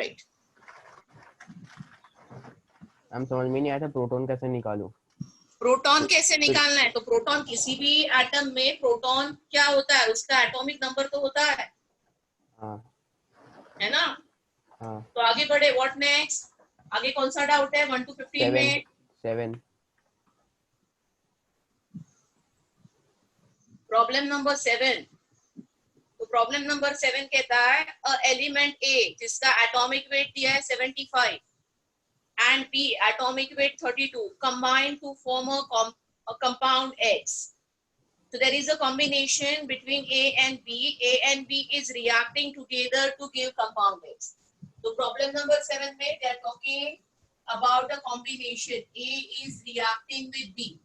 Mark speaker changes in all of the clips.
Speaker 1: Right.
Speaker 2: हम समझ में नहीं आया था प्रोटॉन कैसे निकालूं।
Speaker 1: प्रोटॉन कैसे निकालना है? तो प्रोटॉन, किसी भी एटम में प्रोटॉन क्या होता है, उसका एटॉमिक नंबर तो होता है,
Speaker 2: हाँ
Speaker 1: है ना?
Speaker 2: हाँ।
Speaker 1: तो आगे बढ़े, व्हाट नेक्स्ट? आगे कौन सा डाउट है 1 to 15 में?
Speaker 2: 7।
Speaker 1: Problem number 7। तो प्रॉब्लम नंबर 7 कहता है अ एलिमेंट ए जिसका एटॉमिक वेट दिया है 75 and B atomic weight 32 combine to form a compound X. So there is a combination between A and B. A and B is reacting together to give compound X. So problem number 7 में they are talking about a combination. A is reacting with B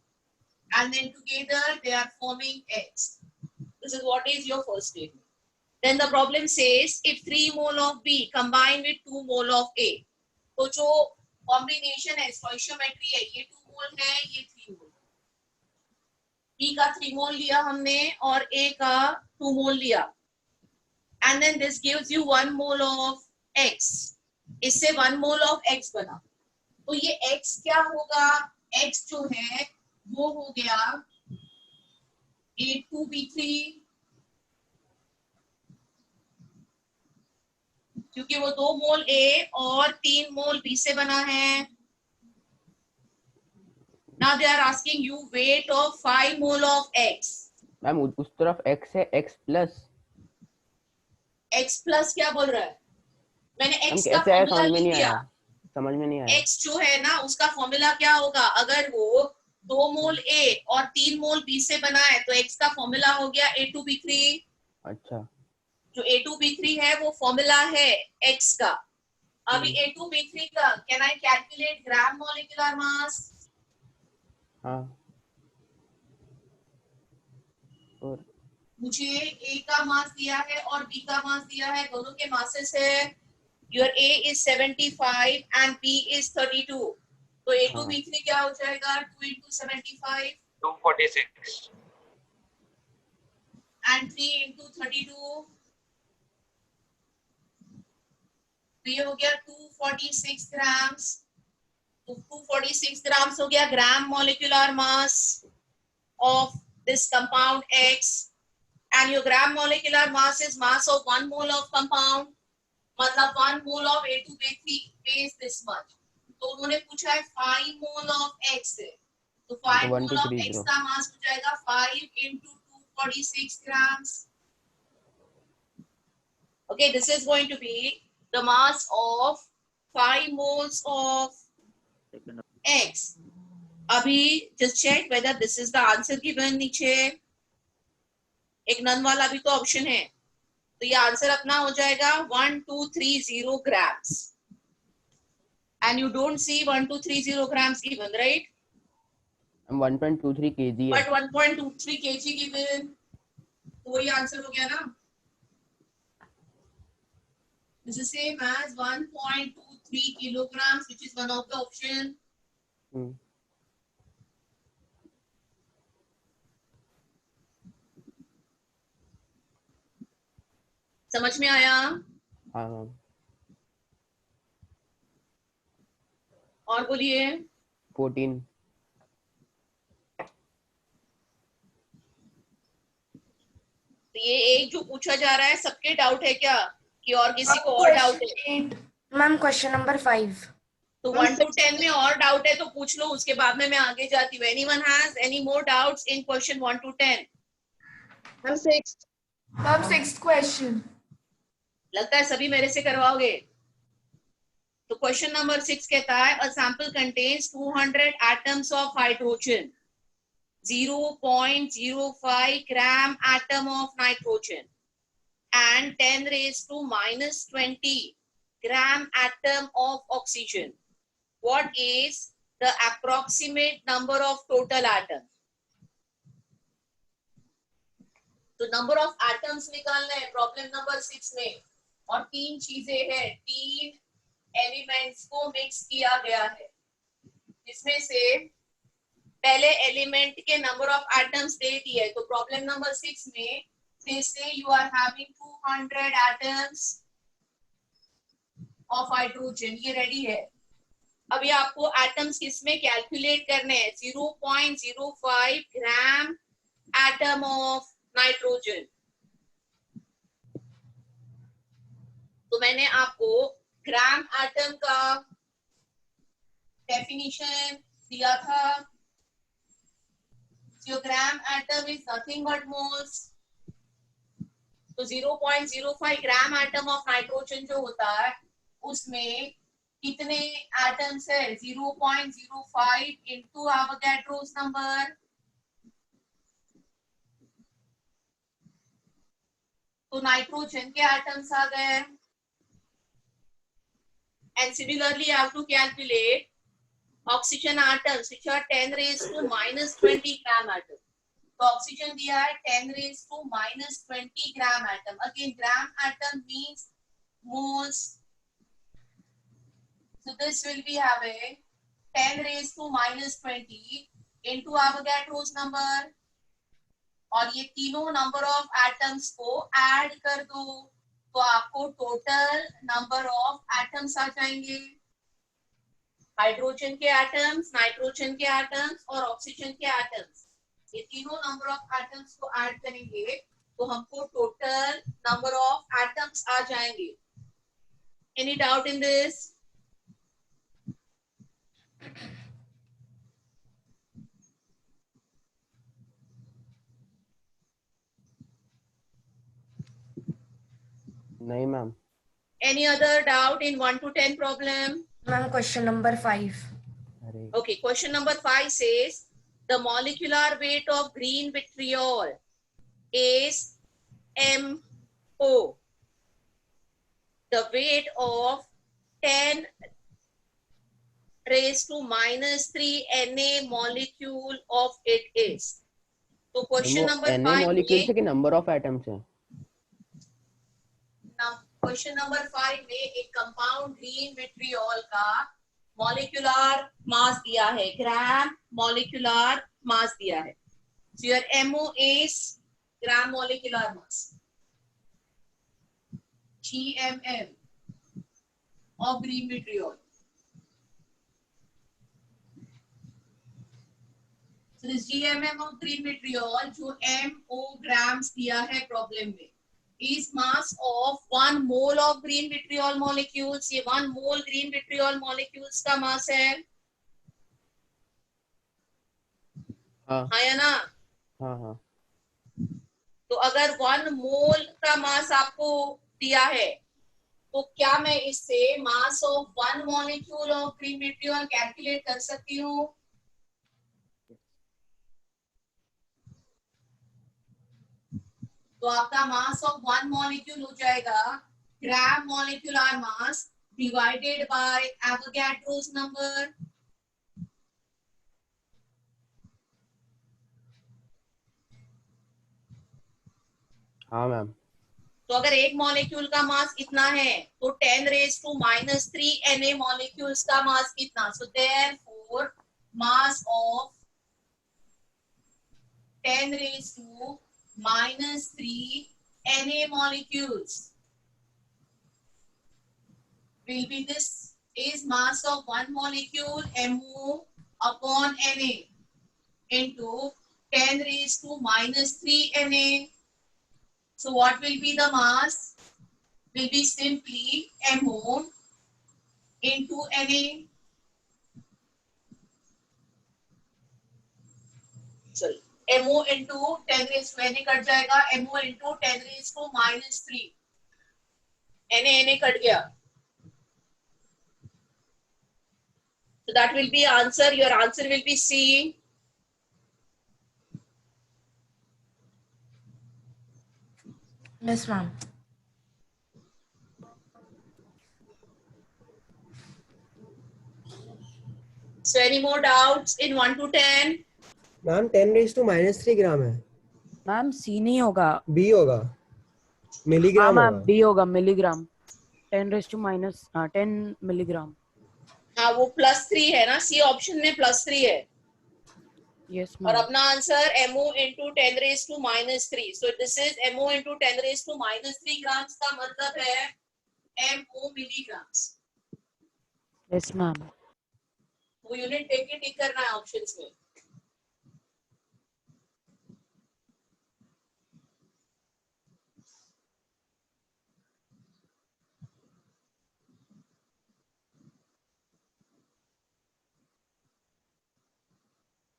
Speaker 1: and then together they are forming X. This is what is your first statement. Then the problem says if 3 mole of B combine with 2 mole of A. तो जो combination है, stoichiometry है, ये 2 मोल है, ये 3 मोल। B का 3 मोल लिया हमने और A का 2 मोल लिया, and then this gives you 1 mole of X। इससे 1 मोल ऑफ X बना। तो ये X क्या होगा? X जो है वो हो गया A2B3, क्योंकि वो 2 मोल A और 3 मोल B से बना है। Now they are asking you weight of 5 mole of X.
Speaker 2: Ma'am उस तरफ X है, X प्लस।
Speaker 1: X प्लस क्या बोल रहा है? मैंने X का
Speaker 2: कैसे आया
Speaker 1: फॉर्मूला
Speaker 2: समझ में
Speaker 1: लिख
Speaker 2: नहीं
Speaker 1: दिया।
Speaker 2: आया, समझ में नहीं आया।
Speaker 1: X जो है ना उसका फॉर्मूला क्या होगा? अगर वो 2 मोल A और 3 मोल B से बना है तो X का फॉर्मूला हो गया A2B3।
Speaker 2: अच्छा,
Speaker 1: जो A2B3 है वो फॉर्मूला है X का। अभी A2B3 का can I calculate gram molecular mass?
Speaker 2: हाँ। और
Speaker 1: मुझे A का मास दिया है और B का मास दिया है, दोनों के मासेस है। Your A is 75 and B is 32. तो A2B3 क्या हो जाएगा? 2 into 75
Speaker 3: 246
Speaker 1: and 3 into 32, तो ये हो गया 246 ग्राम्स। तो 246 ग्राम्स हो गया gram molecular mass of this compound X, and your gram molecular mass is mass of 1 mole of compound, मतलब 1 mole of A2B3 weighs this much. तो उन्होंने पूछा है 5 mole of X है, तो 5 mole of X का मास हो जाएगा 5 into 246 grams. Okay, this is going to be the mass of 5 moles of X. अभी just check whether this is the answer given नीचे। एक नन वाला भी तो ऑप्शन है, तो ये आंसर अपना हो जाएगा 1230 grams, and you don't see 1230 grams given, right?
Speaker 2: 1.23 kg है।
Speaker 1: But 1.23 kg given, तो वही आंसर हो गया ना। This is same as 1.23 kilograms, which is one of the option. समझ में आया?
Speaker 2: हाँ।
Speaker 1: और बोलिए।
Speaker 2: 14।
Speaker 1: तो ये एक जो पूछा जा रहा है सबके डाउट है क्या, कि और किसी को और डाउट है?
Speaker 4: Ma'am question number 5।
Speaker 1: तो 1 to 10 में और डाउट है तो पूछ लो, उसके बाद में मैं आगे जाती हूँ। Anyone has any more doubts in question 1 to 10?
Speaker 4: Ma'am 6th question.
Speaker 1: लगता है सभी मेरे से करवाओगे। तो क्वेश्चन नंबर 6 कहता है a sample contains 200 atoms of hydrogen, 0.05 gram atom of nitrogen and 10 raised to minus 20 gram atom of oxygen. What is the approximate number of total atoms? तो नंबर ऑफ एटम्स निकालना है problem number 6 में, और 3 चीजें हैं, 3 elements को mix किया गया है, जिसमें से पहले एलिमेंट के नंबर ऑफ एटम्स दे दिए। तो प्रॉब्लम नंबर 6 में they say you are having 200 atoms of hydrogen, ये रेडी है। अभी आपको एटम्स किसमें कैलकुलेट करने हैं, 0.05 ग्राम एटम ऑफ नाइट्रोजन। तो मैंने आपको ग्राम एटम का डेफिनेशन दिया था। So gram atom is nothing but moles. तो 0.05 ग्राम एटम ऑफ नाइट्रोजन जो होता है उसमें कितने एटम्स है, 0.05 into Avogadro's नंबर। तो नाइट्रोजन के एटम्स आ गए। And similarly, I have to calculate oxygen atoms which are 10 raised to minus 20 gram atom. तो ऑक्सीजन दिया है 10 raised to minus 20 gram atom. Again, gram atom means moles. So this will be having 10 raised to minus 20 into Avogadro's number. और ये तीनों number of atoms को add कर दो तो आपको टोटल नंबर ऑफ एटम्स आ जाएंगे। हाइड्रोजन के एटम्स, नाइट्रोजन के एटम्स और ऑक्सीजन के एटम्स, ये तीनों नंबर ऑफ एटम्स को ऐड करेंगे तो हमको टोटल नंबर ऑफ एटम्स आ जाएंगे। Any doubt in this?
Speaker 2: नहीं ma'am.
Speaker 1: Any other doubt in 1 to 10 problem?
Speaker 4: Ma'am, question number 5.
Speaker 2: अरे
Speaker 1: Okay, question number 5 says the molecular weight of green vitriol is MO. The weight of 10 raised to minus 3 Na molecule of it is. तो question number 5
Speaker 2: molecule से कि number of atoms है?
Speaker 1: Question number 5 में एक compound green vitriol का molecular mass दिया है, gram molecular mass दिया है। So your MO is gram molecular mass, GMM of green vitriol. So this GMM of green vitriol जो MO grams दिया है प्रॉब्लम में is mass of 1 mole of green vitriol molecules. ये 1 mole green vitriol molecules का मास है। हाँ या ना?
Speaker 2: हाँ।
Speaker 1: तो अगर 1 मोल का मास आपको दिया है तो क्या मैं इससे mass of 1 molecule of green vitriol calculate कर सकती हूँ? तो आपका मास ऑफ 1 मॉलिक्यूल हो जाएगा gram molecular mass divided by Avogadro's number.
Speaker 2: हाँ मैम।
Speaker 1: तो अगर एक मॉलिक्यूल का मास इतना है तो 10 raised to minus 3 Na molecules का मास कितना? So therefore mass of 10 raised to minus 3 Na molecules will be this is mass of 1 molecule MO upon Na into 10 raised to minus 3 Na. So what will be the mass? Will be simply MO into Na. Sorry, MO into 10 raised to Na cut जाएगा, MO into 10 raised to minus 3. Na cut गया. So that will be answer. Your answer will be C.
Speaker 4: Yes, ma'am.
Speaker 1: So any more doubts in 1 to 10?
Speaker 3: Ma'am 10 raise to -3 gram है।
Speaker 5: Ma'am सी नहीं होगा,
Speaker 3: B होगा, milligram
Speaker 5: हाँ
Speaker 3: होगा।
Speaker 5: Ma'am B होगा, milligram 10 milligram.
Speaker 1: हाँ वो +3 है ना, सी ऑप्शन में +3 है।
Speaker 5: यस
Speaker 1: और
Speaker 5: मैम।
Speaker 1: अपना answer MO into 10 raised to -3. So this is MO into 10 raised to -3 grams का मतलब है MO 2 मिलीग्राम्स।
Speaker 5: Yes, ma'am.
Speaker 1: वो यूनिट देख के टिक करना है ऑप्शंस में।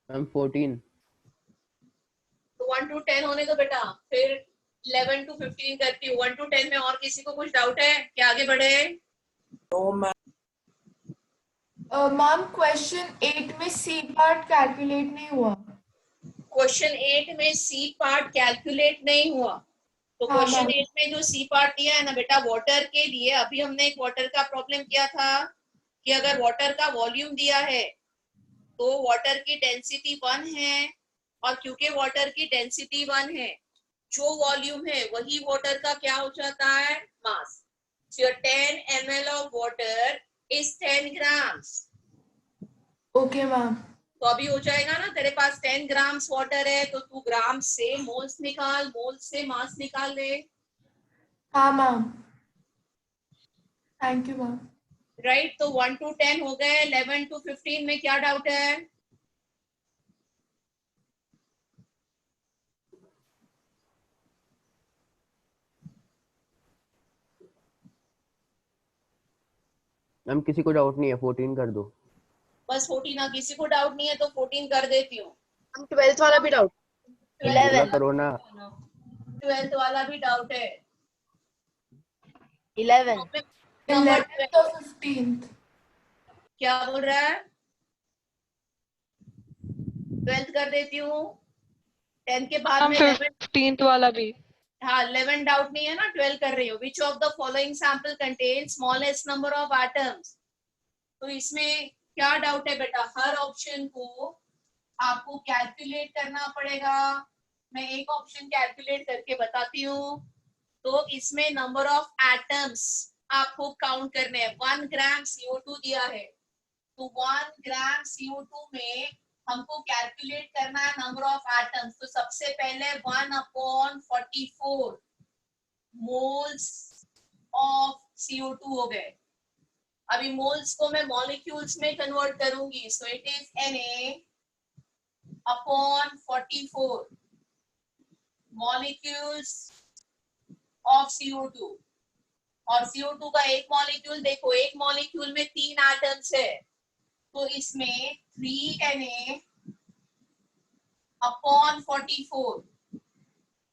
Speaker 2: मैम 14।
Speaker 1: तो 1 to 10 होने दो बेटा, फिर 11 to 15 करती हूँ। 1 to 10 में और किसी को कुछ डाउट है क्या? आगे बढ़े।
Speaker 6: मैम क्वेश्चन 8 में सी पार्ट कैलकुलेट नहीं हुआ।
Speaker 1: क्वेश्चन 8 में सी पार्ट कैलकुलेट नहीं हुआ। तो
Speaker 6: हाँ,
Speaker 1: क्वेश्चन
Speaker 6: मैम।
Speaker 1: 8 में जो सी पार्ट दिया है ना बेटा वाटर के लिए, अभी हमने एक वाटर का प्रॉब्लम किया था कि अगर वाटर का वॉल्यूम दिया है तो वाटर की डेंसिटी 1 है, और क्योंकि वाटर की डेंसिटी 1 है, जो वॉल्यूम है वही वाटर का क्या हो जाता है? मास। So your 10 ml of water is 10 grams.
Speaker 6: Okay ma'am.
Speaker 1: तो अभी हो जाएगा ना, तेरे पास 10 ग्राम्स वाटर है तो तू ग्राम से मोल्स निकाल, मोल्स से मास निकाल दे।
Speaker 6: हाँ ma'am, thank you ma'am.
Speaker 1: Right, तो 1 to 10 हो गए। 11 to 15 में क्या डाउट है?
Speaker 2: मैम किसी को डाउट नहीं है, 14 कर दो।
Speaker 1: बस 14 ना, किसी को डाउट नहीं है तो 14 कर देती हूँ।
Speaker 7: हम 12th वाला भी डाउट।
Speaker 2: 11 करो ना।
Speaker 1: 12th वाला भी डाउट है।
Speaker 7: 11
Speaker 1: नंबर
Speaker 6: 11th और 15th।
Speaker 1: क्या बोल रहा है? 12th कर देती हूँ। 10 के बाद में 11।
Speaker 8: 15th वाला भी।
Speaker 1: हाँ, 11 डाउट नहीं है ना, 12 कर रही हूँ। Which of the following sample contain smallest number of atoms? तो इसमें क्या डाउट है बेटा? हर ऑप्शन को आपको कैलकुलेट करना पड़ेगा। मैं एक ऑप्शन कैलकुलेट करके बताती हूँ। तो इसमें नंबर ऑफ एटम्स आपको काउंट करने हैं। 1 ग्राम CO2 दिया है, तो 1 ग्राम CO2 में हमको कैलकुलेट करना है नंबर ऑफ एटम्स। तो सबसे पहले 1/44 मोल्स ऑफ CO2 हो गए। अभी मोल्स को मैं मॉलिक्यूल्स में कन्वर्ट करूंगी, so it is Na/44 molecules of CO2। और CO2 का एक मॉलिक्यूल देखो, एक मॉलिक्यूल में 3 एटम्स है, तो इसमें 3Na/44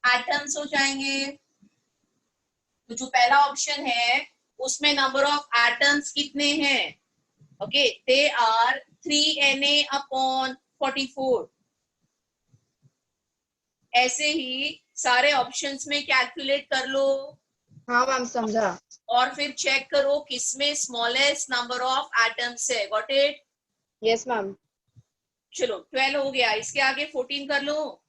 Speaker 1: एटम्स हो जाएंगे। तो जो पहला ऑप्शन है उसमें नंबर ऑफ एटम्स कितने हैं? Okay, they are 3Na/44। ऐसे ही सारे ऑप्शंस में कैलकुलेट कर लो
Speaker 7: हाँ मैम समझा।
Speaker 1: और फिर चेक करो किसमें स्मॉलेस्ट नंबर ऑफ एटम्स है। Got it?
Speaker 7: Yes ma'am.
Speaker 1: चलो 12 हो गया, इसके आगे 14 कर लो।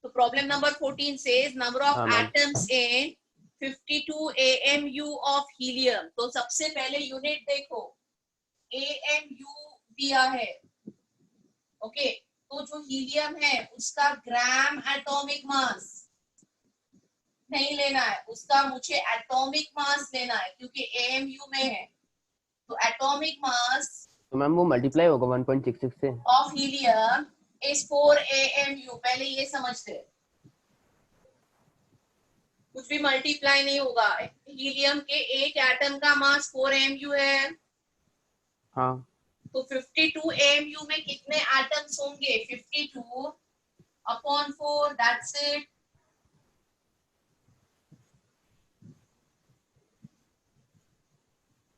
Speaker 1: तो problem number 14 says number of
Speaker 2: हाँ, ma'am.
Speaker 1: atoms in 52 AMU of helium। तो सबसे पहले यूनिट देखो, AMU दिया है। ओके, तो जो हीलियम है उसका ग्राम एटॉमिक मास नहीं लेना है, उसका मुझे एटॉमिक मास लेना है क्योंकि AMU में है। तो एटॉमिक मास
Speaker 2: तो मैम वो मल्टीप्लाई होगा 1.66 से।
Speaker 1: Of helium is 4 AMU। पहले ये समझते हैं, कुछ भी मल्टीप्लाई नहीं होगा। हीलियम के एक एटम का मास 4 AMU है।
Speaker 2: हाँ,
Speaker 1: तो 52 AMU में कितने एटम्स होंगे? 52/4, दैट्स इट।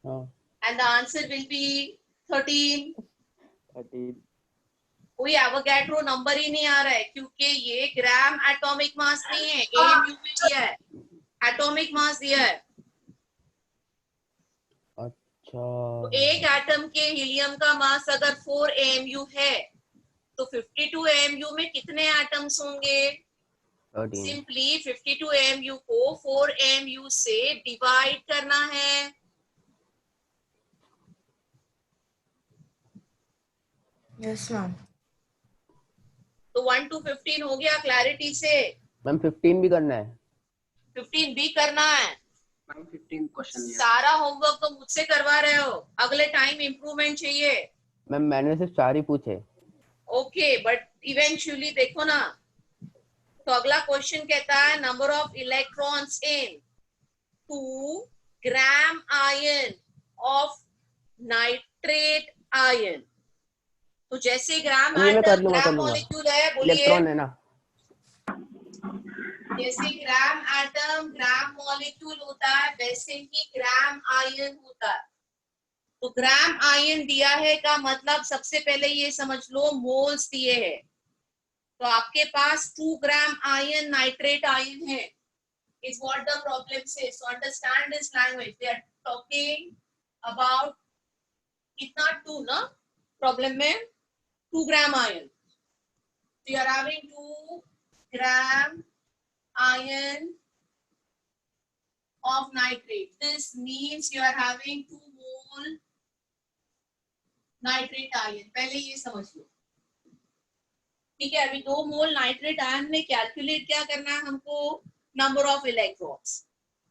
Speaker 2: हाँ।
Speaker 1: And the answer will be 13।
Speaker 2: 13।
Speaker 1: कोई एवोगैड्रो नंबर ही नहीं आ रहा है क्योंकि ये ग्राम एटॉमिक मास नहीं है, AMU में दिया है, एटॉमिक मास दिया है।
Speaker 2: अच्छा।
Speaker 1: तो एक एटम के हीलियम का मास अगर 4 AMU है तो 52 AMU में कितने एटम्स होंगे?
Speaker 2: 13।
Speaker 1: सिंपली 52 AMU को 4 AMU से डिवाइड करना है।
Speaker 4: Yes ma'am.
Speaker 1: तो 1 to 15 हो गया क्लैरिटी से।
Speaker 2: मैम 15 भी करना है।
Speaker 1: 15 भी करना है।
Speaker 8: 15 क्वेश्चन है।
Speaker 1: सारा होमवर्क तो मुझसे करवा रहे हो, अगले टाइम इम्प्रूवमेंट चाहिए।
Speaker 2: मैम मैंने सिर्फ 4 ही पूछे।
Speaker 1: ओके, बट इवेंचुअली देखो ना, तो अगला क्वेश्चन कहता है number of electrons in 2 gram ion of nitrate ion. तो जैसे ग्राम
Speaker 2: ये मैं कर
Speaker 1: एटम
Speaker 2: लूंगा
Speaker 1: ग्राम मॉलिक्यूल है, बोलिए।
Speaker 2: इलेक्ट्रॉन है ना।
Speaker 1: जैसे ग्राम एटम ग्राम मॉलिक्यूल होता है, वैसे ही ग्राम आयन होता है। तो ग्राम आयन दिया है का मतलब सबसे पहले ये समझ लो मोल्स दिए है। तो आपके पास 2 ग्राम आयन नाइट्रेट आयन है, is what the problem says. So understand this language. They are talking about कितना 2 ना प्रॉब्लम में 2 gram iron. So you are having 2 gram iron of nitrate. This means you are having 2 mole nitrate ion. पहले ये समझ लो, ठीक है। अभी 2 मोल nitrate ion में कैलकुलेट क्या करना है हमको, नंबर ऑफ इलेक्ट्रॉन्स।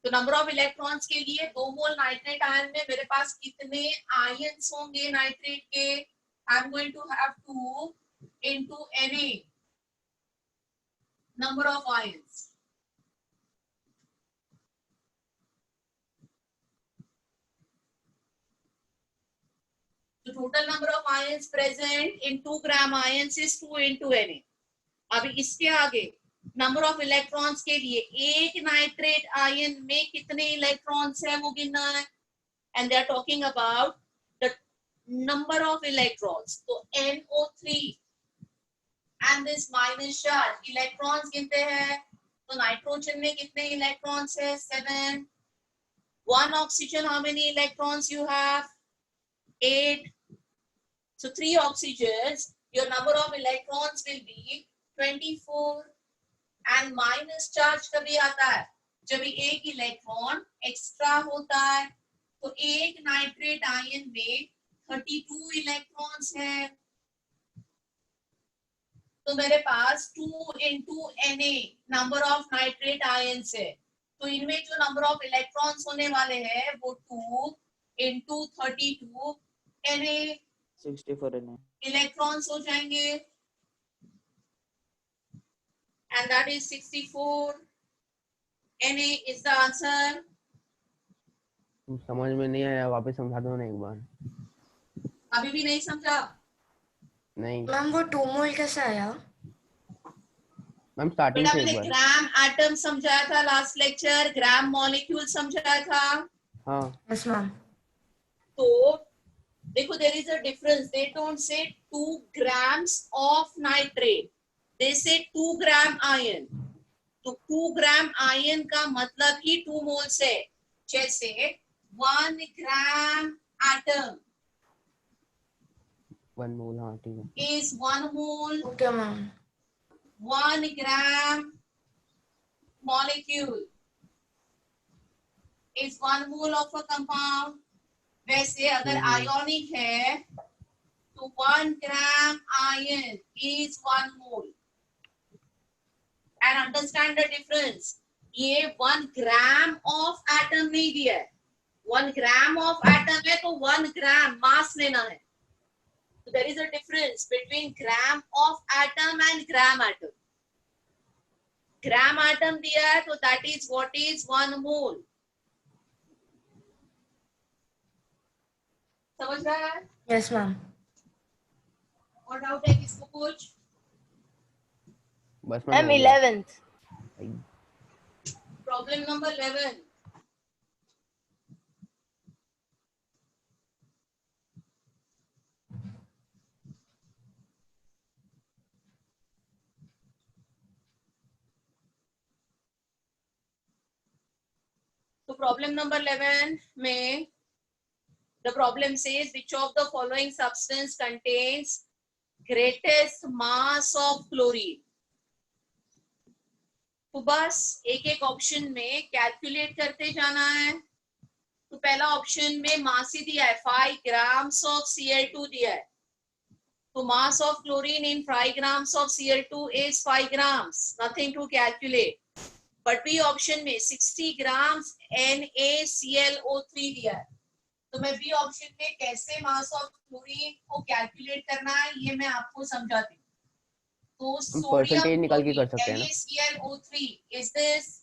Speaker 1: तो नंबर ऑफ इलेक्ट्रॉन्स के लिए 2 मोल नाइट्रेट आयन में मेरे पास कितने आयन्स होंगे नाइट्रेट के, I am going to have 2 into Na number of ions. The total number of ions present in 2 gram ions is 2 into Na. अभी इसके आगे नंबर ऑफ इलेक्ट्रॉन्स के लिए एक नाइट्रेट आयन में कितने इलेक्ट्रॉन्स है वो गिनना है, and they are talking about the number of electrons. तो NO3 and this minus charge electrons गिनते हैं। तो नाइट्रोजन में कितने इलेक्ट्रॉन्स है, 7। 1 oxygen, how many electrons you have, 8. So 3 oxygens, your number of electrons will be 24. And minus charge कभी आता है जब एक इलेक्ट्रॉन एक्स्ट्रा होता है। तो एक नाइट्रेट आयन में 32 इलेक्ट्रॉन्स है। तो मेरे पास 2 into Na number of nitrate ions है। तो इनमें जो नंबर ऑफ इलेक्ट्रॉन्स होने वाले हैं वो 2 into 32 Na
Speaker 8: 64 Na
Speaker 1: इलेक्ट्रॉन्स हो जाएंगे, and that is 64. Na is the answer.
Speaker 2: समझ में नहीं आया, वापस समझा दो ना एक बार।
Speaker 1: अभी भी नहीं समझा?
Speaker 2: नहीं
Speaker 4: मैम वो 2 मोल कैसे आया?
Speaker 2: मैम स्टार्टिंग
Speaker 1: बेटा
Speaker 2: से एक
Speaker 1: मैंने
Speaker 2: बार।
Speaker 1: ग्राम एटम समझाया था लास्ट लेक्चर, ग्राम मॉलिक्यूल समझाया था।
Speaker 2: हाँ
Speaker 4: यस मैम।
Speaker 1: तो देखो, there is a difference. They don't say 2 grams of nitrate. They say 2 gram iron. तो 2 ग्राम आयन का मतलब ही 2 मोल्स है। जैसे 1 ग्राम एटम
Speaker 2: 1 मोल, हाँ ठीक है।
Speaker 1: is 1 mole.
Speaker 4: Okay ma'am.
Speaker 1: 1 gram molecule is 1 mole of a compound. वैसे अगर आयोनिक है तो 1 gram iron is 1 mole. And understand the difference. ये 1 gram of atom नहीं दिया है। 1 gram of atom है तो 1 gram mass लेना है। So there is a difference between gram of atom and gram atom. Gram atom दिया है तो that is what is 1 mole. समझ रहा है?
Speaker 4: Yes ma'am.
Speaker 1: और डाउट है किसको कुछ?
Speaker 2: बस
Speaker 7: मैम 11th.
Speaker 1: Problem number 11. तो प्रॉब्लम नंबर 11 में the problem says which of the following substance contains greatest mass of chlorine. तो बस एक एक ऑप्शन में कैलकुलेट करते जाना है। तो पहला ऑप्शन में मास ही दिया है, 5 grams of Cl2 दिया है। तो mass of chlorine in 5 grams of Cl2 is 5 grams, nothing to calculate. But B option में 60 ग्राम NaClO3 दिया है। तो मैं बी ऑप्शन में कैसे मास ऑफ क्लोरीन को कैलकुलेट करना है ये मैं आपको समझाती हूँ। तो
Speaker 2: हम
Speaker 1: सोडियम
Speaker 2: परसेंटेज निकाल के कर सकते हैं ना।
Speaker 1: NaClO3 is this.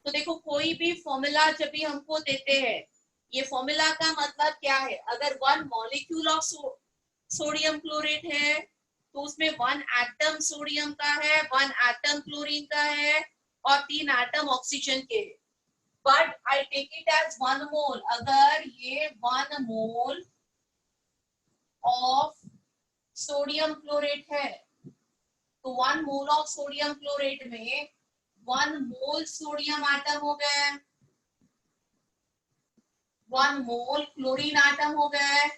Speaker 1: तो देखो कोई भी फॉर्मूला जब भी हमको देते हैं, ये फॉर्मूला का मतलब क्या है, अगर 1 मॉलिक्यूल ऑफ सोडियम क्लोरेट है तो उसमें 1 एटम सोडियम का है, 1 एटम क्लोरीन का है और 3 एटम ऑक्सीजन के है। But I take it as 1 mole. अगर ये 1 मोल ऑफ सोडियम क्लोरेट है तो 1 मोल ऑफ सोडियम क्लोरेट में 1 मोल सोडियम एटम हो गए, 1 मोल क्लोरीन एटम हो गए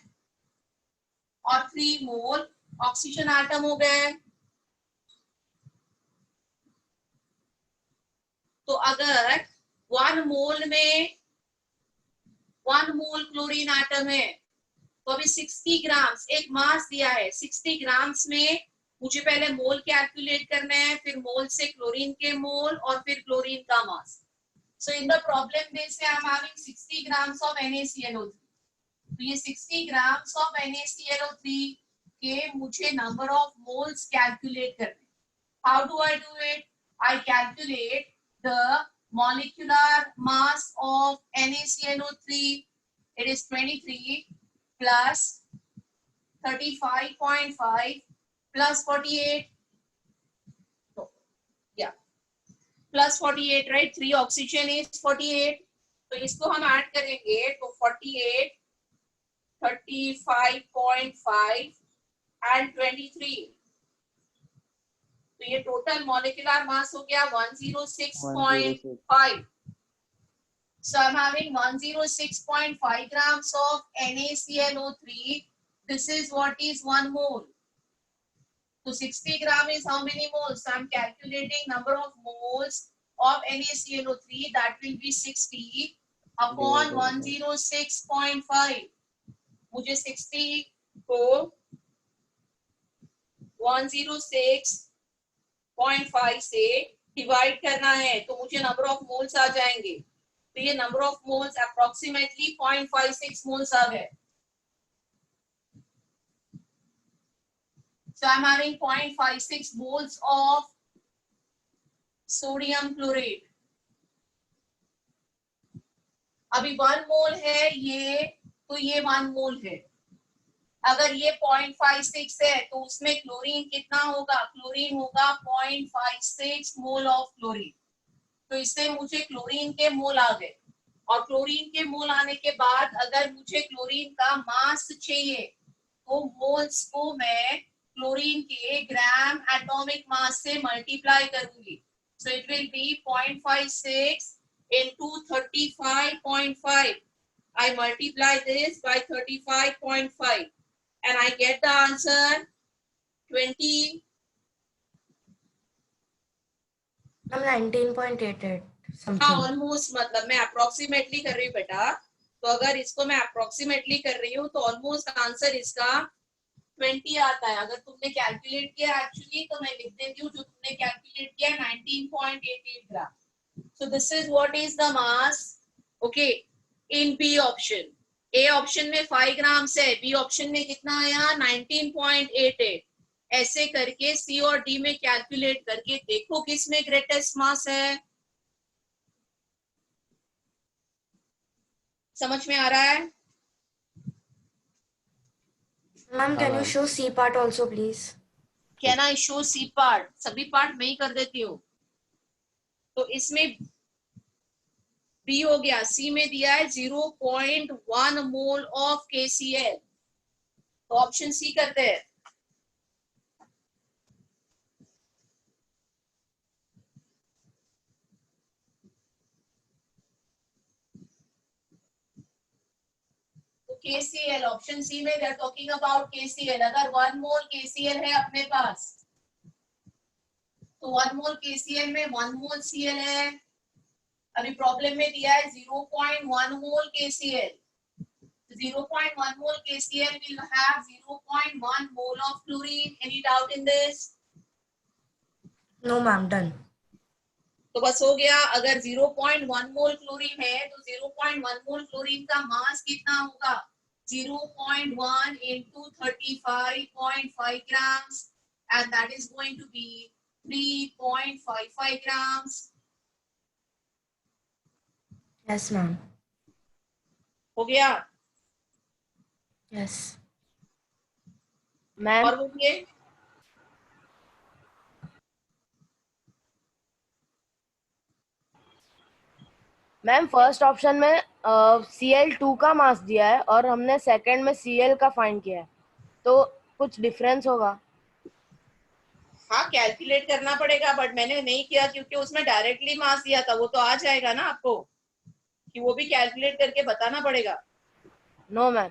Speaker 1: और 3 मोल ऑक्सीजन एटम हो गए। तो अगर 1 मोल में 1 मोल क्लोरीन एटम है तो अभी 60 ग्राम्स एक मास दिया है, 60 ग्राम्स में मुझे पहले मोल कैलकुलेट करना है, फिर मोल से क्लोरीन के मोल और फिर क्लोरीन का मास। So in the problem they say I'm having 60 grams of NaClO3. तो ये 60 grams of NaClO3 के मुझे number of moles calculate करने। How do I do it? I calculate the molecular mass of NaClO3. It is 23 plus 35.5 plus 48. So, yeah. Plus 48, right? 3 oxygen is 48. तो इसको हम add करेंगे तो 48, 35.5 and 23. तो ये टोटल मॉलिक्यूलर मास हो गया 106.5. So I'm having 106.5 grams of NaClO3. This is what is 1 mole. So 60 gram is how many moles? So I'm calculating number of moles of NaClO3. That will be 60 upon 106.5. मुझे 60 को 106.5 से divide करना है तो मुझे number of moles आ जाएंगे। तो ये number of moles approximately 0.56 moles आ गए। So I'm having 0.56 moles of sodium chlorate. अभी 1 मोल है ये, तो ये 1 मोल है। अगर ये 0.56 है तो उसमें क्लोरीन कितना होगा? क्लोरीन होगा 0.56 मोल ऑफ क्लोरीन। तो इससे मुझे क्लोरीन के मोल आ गए और क्लोरीन के मोल आने के बाद अगर मुझे क्लोरीन का मास चाहिए तो मोल्स को मैं क्लोरीन के ग्राम एटॉमिक मास से मल्टीप्लाई करूंगी। So it will be 0.56 into 35.5. I multiply this by 35.5 and I get the answer 20.
Speaker 4: I'm 19.88
Speaker 1: हाँ
Speaker 4: something.
Speaker 1: ऑलमोस्ट, मतलब मैं अप्रोक्सीमेटली कर रही हूँ बेटा। तो अगर इसको मैं अप्रोक्सीमेटली कर रही हूँ तो ऑलमोस्ट आंसर इसका 20 आता है। अगर तुमने कैलकुलेट किया एक्चुअली तो मैं लिख देती हूँ जो तुमने कैलकुलेट किया 19.88 ग्राम। So this is what is the mass, okay, in B option. A option में 5 ग्राम है, B option में कितना आया 19.88। ऐसे करके C और D में कैलकुलेट करके देखो किसमें ग्रेटेस्ट मास है। समझ में आ रहा है?
Speaker 4: Ma'am, can you show C part also, please?
Speaker 1: Can I show C part? सभी पार्ट मैं ही कर देती हूँ। तो इसमें B हो गया, C में दिया है 0.1 मोल ऑफ KCl। तो ऑप्शन C करते हैं। तो KCl ऑप्शन C में they are talking about KCl। अगर 1 मोल KCl है अपने पास तो 1 मोल KCl में 1 मोल Cl है। अभी प्रॉब्लम में दिया है 0.1 मोल KCl। 0.1 mole KCl will have 0.1 mole of chlorine. Any doubt in this?
Speaker 4: No, ma'am, done.
Speaker 1: तो बस हो गया। अगर 0.1 मोल क्लोरीन है तो 0.1 मोल क्लोरीन का मास कितना होगा? 0.1 into 35.5 grams, and that is going to be 3.55 grams.
Speaker 4: Yes, ma'am.
Speaker 1: हो गया?
Speaker 4: Yes.
Speaker 7: मैम
Speaker 1: और बोलिए।
Speaker 7: मैम फर्स्ट ऑप्शन में Cl2 का मास दिया है और हमने सेकंड में Cl का फाइंड किया है, तो कुछ डिफरेंस होगा?
Speaker 1: हाँ, कैलकुलेट करना पड़ेगा, बट मैंने नहीं किया क्योंकि उसमें डायरेक्टली मास दिया था। वो तो आ जाएगा ना आपको, कि वो भी कैलकुलेट करके बताना पड़ेगा।
Speaker 7: No ma'am.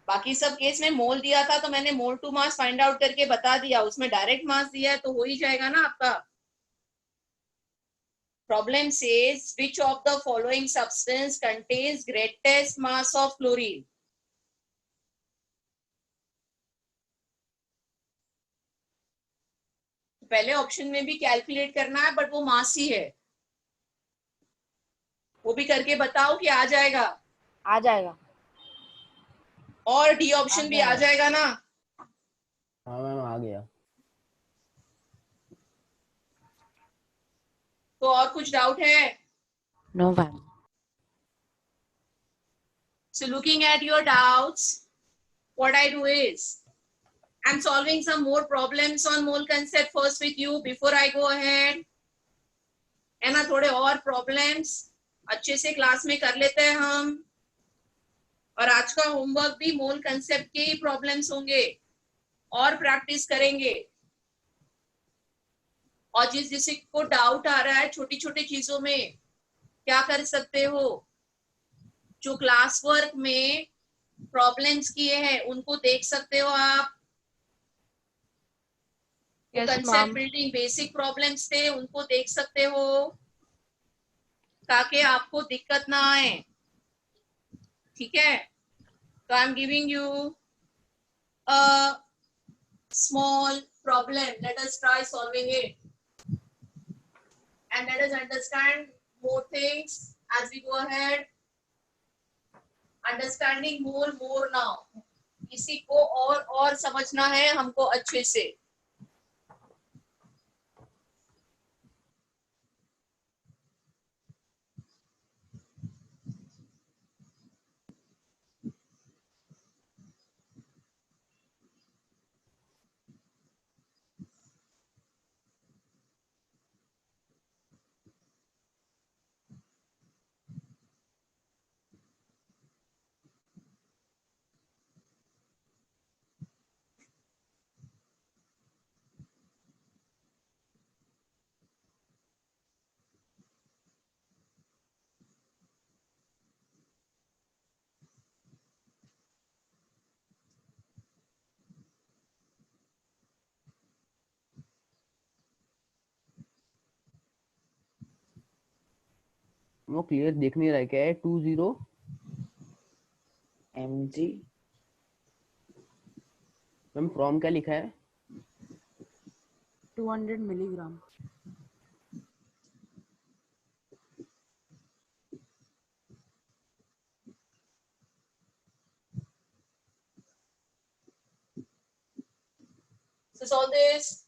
Speaker 1: बाकी सब केस में मोल दिया था तो मैंने mole to mass find out करके बता दिया। उसमें डायरेक्ट मास दिया है तो हो ही जाएगा ना आपका। Problem says which of the following substance contains greatest mass of chlorine? पहले ऑप्शन में भी कैलकुलेट करना है, बट वो मास ही है। वो भी करके बताओ कि आ जाएगा।
Speaker 7: आ जाएगा।
Speaker 1: और डी ऑप्शन भी आ जाएगा ना?
Speaker 2: हाँ मैम आ गया।
Speaker 1: तो और कुछ डाउट है?
Speaker 5: No, ma'am.
Speaker 1: So looking at your doubts, what I do is I'm solving some more problems on mole concept first with you before I go ahead. है ना, थोड़े और प्रॉब्लम्स अच्छे से क्लास में कर लेते हैं हम। और आज का होमवर्क भी मोल कंसेप्ट के ही प्रॉब्लम्स होंगे, और प्रैक्टिस करेंगे। और जिसे को डाउट आ रहा है छोटी छोटी चीजों में, क्या कर सकते हो, जो क्लास वर्क में प्रॉब्लम्स किए हैं उनको देख सकते हो आप। कंसेप्ट बिल्डिंग बेसिक प्रॉब्लम्स थे, उनको देख सकते हो ताकि आपको दिक्कत ना आए। ठीक है, तो I am giving you a small problem. Let us try solving it, and let us understand more things as we go ahead. Understanding more now. इसी को और समझना है हमको अच्छे से।
Speaker 2: वो क्लियर दिख नहीं रहा है, क्या है 20?
Speaker 8: mg
Speaker 2: मैम फ्रॉम क्या लिखा है?
Speaker 5: 200 milligram.
Speaker 1: So solve this.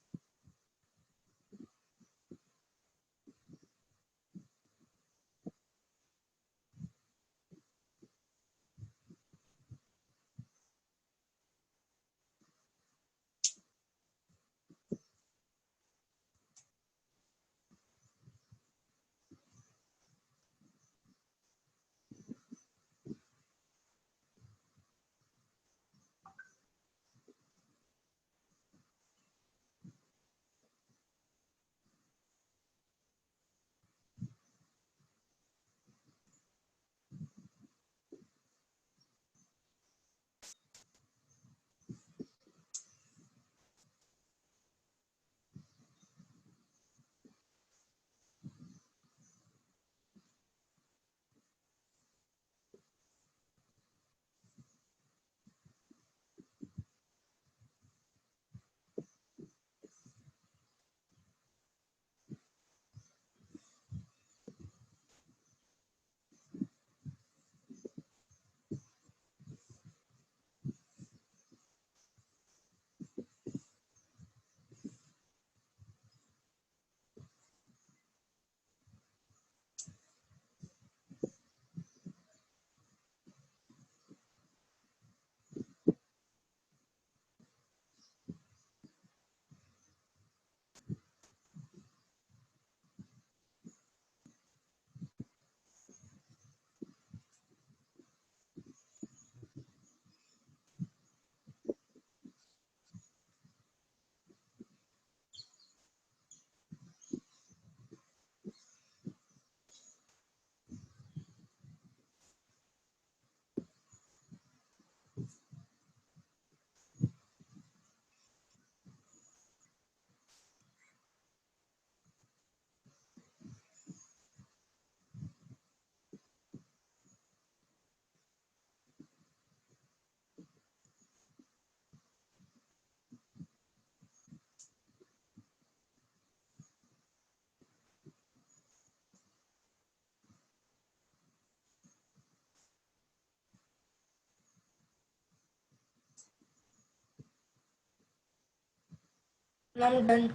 Speaker 4: Ma'am, done.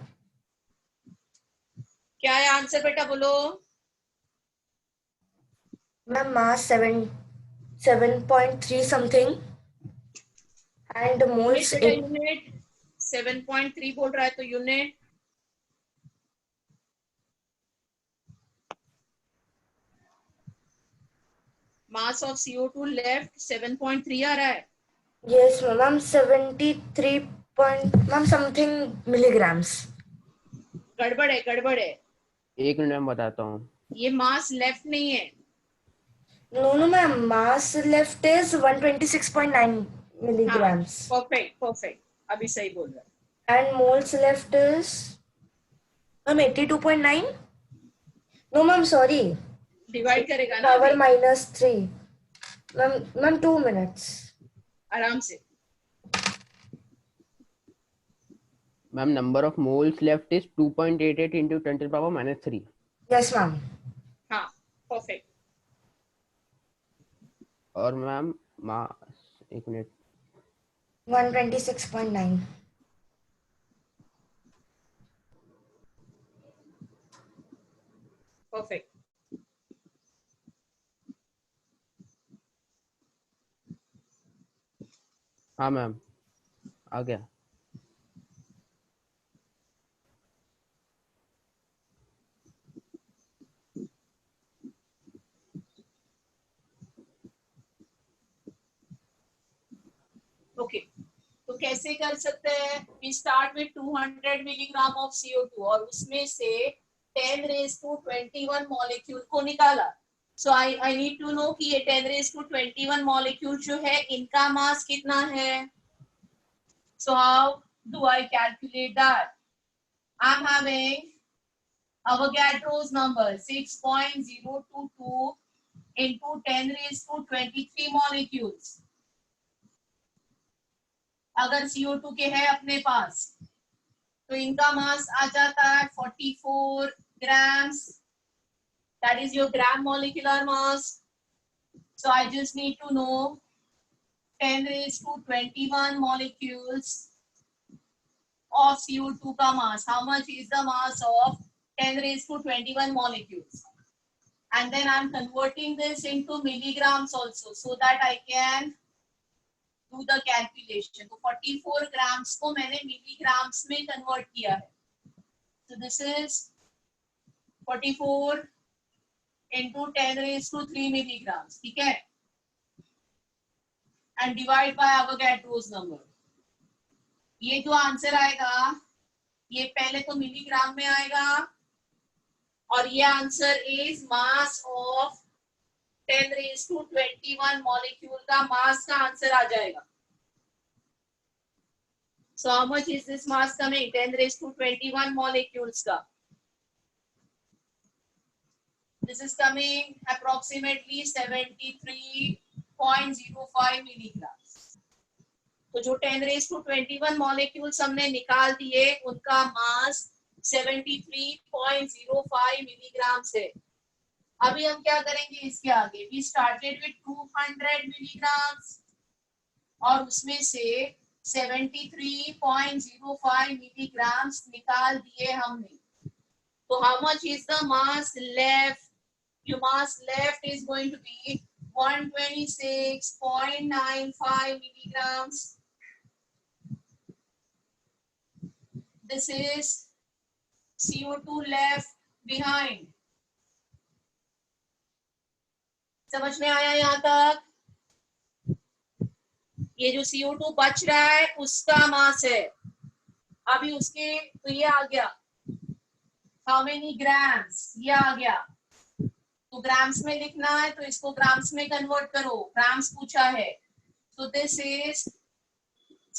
Speaker 1: क्या है आंसर बेटा बोलो.
Speaker 4: Ma'am, mass 7.3 something and
Speaker 1: unit
Speaker 4: moles
Speaker 1: बेटा
Speaker 4: 8.
Speaker 1: यूनिट 7.3 बोल रहा है तो unit. Mass of CO2 left 7.3 आ रहा है.
Speaker 4: Yes, ma'am, 73 point, ma'am, something milligrams.
Speaker 1: गड़बड़ है गड़बड़ है.
Speaker 2: एक मिनट में बताता हूँ.
Speaker 1: ये मास लेफ्ट नहीं है.
Speaker 4: No, no, ma'am, mass left is 126.9 milligrams.
Speaker 1: Perfect perfect. अभी सही बोल रहा है.
Speaker 4: And moles left is, ma'am, 82.9? No, ma'am, sorry.
Speaker 1: Divide करेगा ना
Speaker 4: Power
Speaker 1: अभी.
Speaker 4: minus 3. Ma'am, 2 minutes.
Speaker 1: आराम से.
Speaker 2: Ma'am number of moles left is 2.88 into 10 to the power minus 3.
Speaker 4: Yes, ma'am.
Speaker 1: हाँ परफेक्ट.
Speaker 2: और मैम मास एक मिनट.
Speaker 4: 126.9.
Speaker 1: परफेक्ट.
Speaker 2: हाँ ma'am आ गया.
Speaker 1: ओके तो कैसे कर सकते हैं. We start with 200 milligram of CO2 और उसमें से 10⁻21 मॉलिक्यूल को निकाला. So I need to know कि ये 10⁻21 मॉलिक्यूल जो है इनका मास कितना है. So how do I calculate that. I am having Avogadro's number 6.022 into 10⁻23 molecules. अगर CO2 के है अपने पास तो इनका मास आ जाता है 44 grams. That is your gram molecular mass. So I just need to know 10⁻21 molecules of CO2 का mass. How much is the mass of 10⁻21 molecules? And then I'm converting this into milligrams also so that I can do the calculation. तो 44 grams को मैंने milligrams में convert किया है. So this is 44 into 10⁻³ milligrams. ठीक है. And divide by Avogadro's number. ये जो आंसर आएगा ये पहले तो मिलीग्राम में आएगा और ये answer is mass of 10⁻21 molecule का मास का आंसर आ जाएगा. So how much is this mass coming? 10⁻21 molecules का. This is coming approximately 73.05 milligrams. तो जो 10⁻21 मॉलिक्यूल्स हमने निकाल दिए उनका मास 73.05 मिलीग्राम्स है. अभी हम क्या करेंगे इसके आगे. वी स्टार्टेड विद 200 मिलीग्राम्स और उसमें से 73.05 मिलीग्राम्स निकाल दिए हमने. तो how much is the mass left. Your mass left is going to be 126.95 milligrams. This is CO2 left behind. समझ में आया यहाँ तक. ये जो CO2 बच रहा है उसका मास है. अभी उसके तो ये आ गया how many grams. ये आ गया तो ग्राम्स में लिखना है तो इसको ग्राम्स में कन्वर्ट करो. ग्राम्स पूछा है तो this is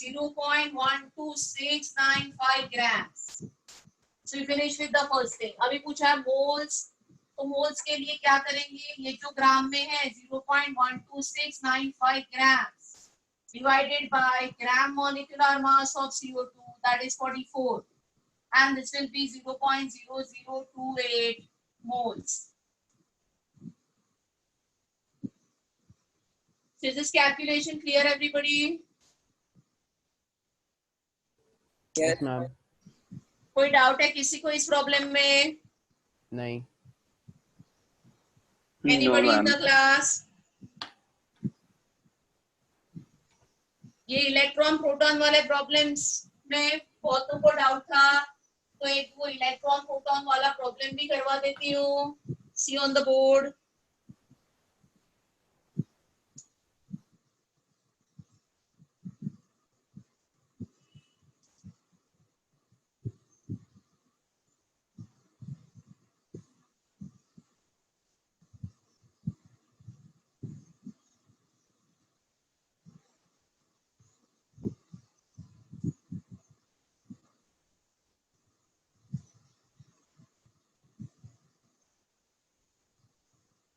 Speaker 1: 0.12695 grams. So we finish with the first thing. अभी पूछा है मोल्स. तो मोल्स के लिए क्या करेंगे. ये जो ग्राम में है 0.12695 grams divided by gram molecular mass of CO2 that is 44 and this will be 0.0028 moles. So is this calculation clear everybody?
Speaker 2: Yes ma'am.
Speaker 1: कोई डाउट है किसी को इस प्रॉब्लम में?
Speaker 2: नहीं.
Speaker 1: Anybody in
Speaker 8: ma'am.
Speaker 1: The class? ये इलेक्ट्रॉन प्रोटॉन वाले problems में बहुतों को डाउट था, तो एक वो इलेक्ट्रॉन प्रोटॉन वाला प्रॉब्लम भी करवा देती हूँ. सी ऑन द बोर्ड.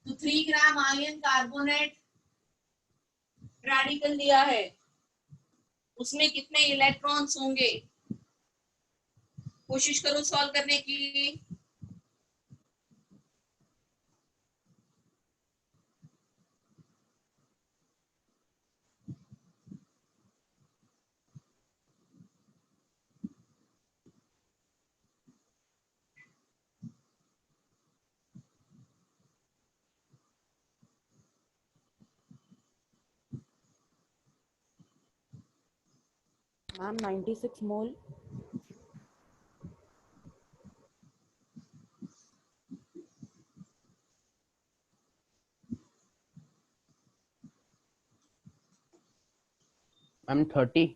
Speaker 1: तो 3 ग्राम आयन कार्बोनेट रेडिकल दिया है, उसमें कितने इलेक्ट्रॉन्स होंगे? कोशिश करो सॉल्व करने की.
Speaker 5: Ma'am, 96 mole.
Speaker 2: मैम 30.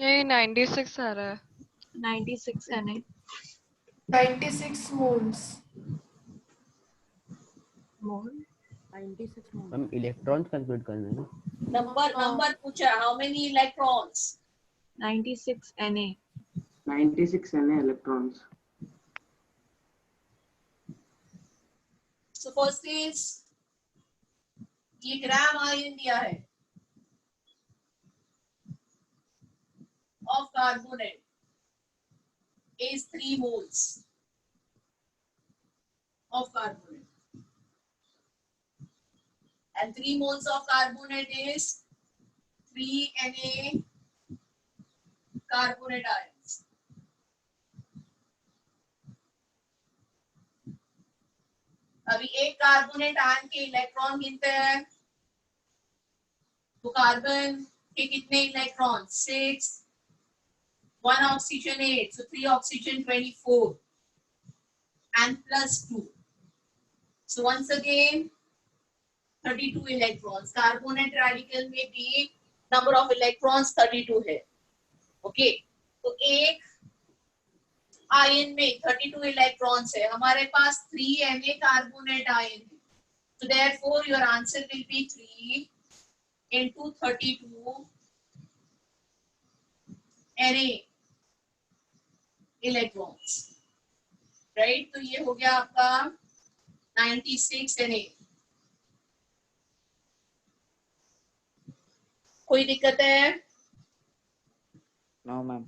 Speaker 9: यही 96 आ रहा है.
Speaker 10: 96 Na.
Speaker 6: 96 moles.
Speaker 10: Mole.
Speaker 5: 96 mole.
Speaker 2: Ma'am electrons calculate करना है ना.
Speaker 1: नंबर पूछा, how many electrons?
Speaker 10: 96 Na.
Speaker 8: 96 Na electrons.
Speaker 1: So first is ये ग्राम आयन दिया है of carbonate is 3 moles of carbonate, and 3 moles of carbonate is 3 Na carbonate ions. अभी एक carbonate ion के इलेक्ट्रॉन गिनते हैं, तो कार्बन के कितने electron? 6, 1 oxygen 8, so 3 oxygen 24, and plus 2. So once again 32 electrons. Carbonate radical में भी नंबर ऑफ इलेक्ट्रॉन्स 32 है. ओके, तो एक आयन में 32 इलेक्ट्रॉन्स है. हमारे पास 3 Na कार्बोनेट आयन है, so therefore your answer will be 3 into 32 Na electrons, right. तो ये हो गया आपका 96 Na. कोई दिक्कत है?
Speaker 8: No, ma'am.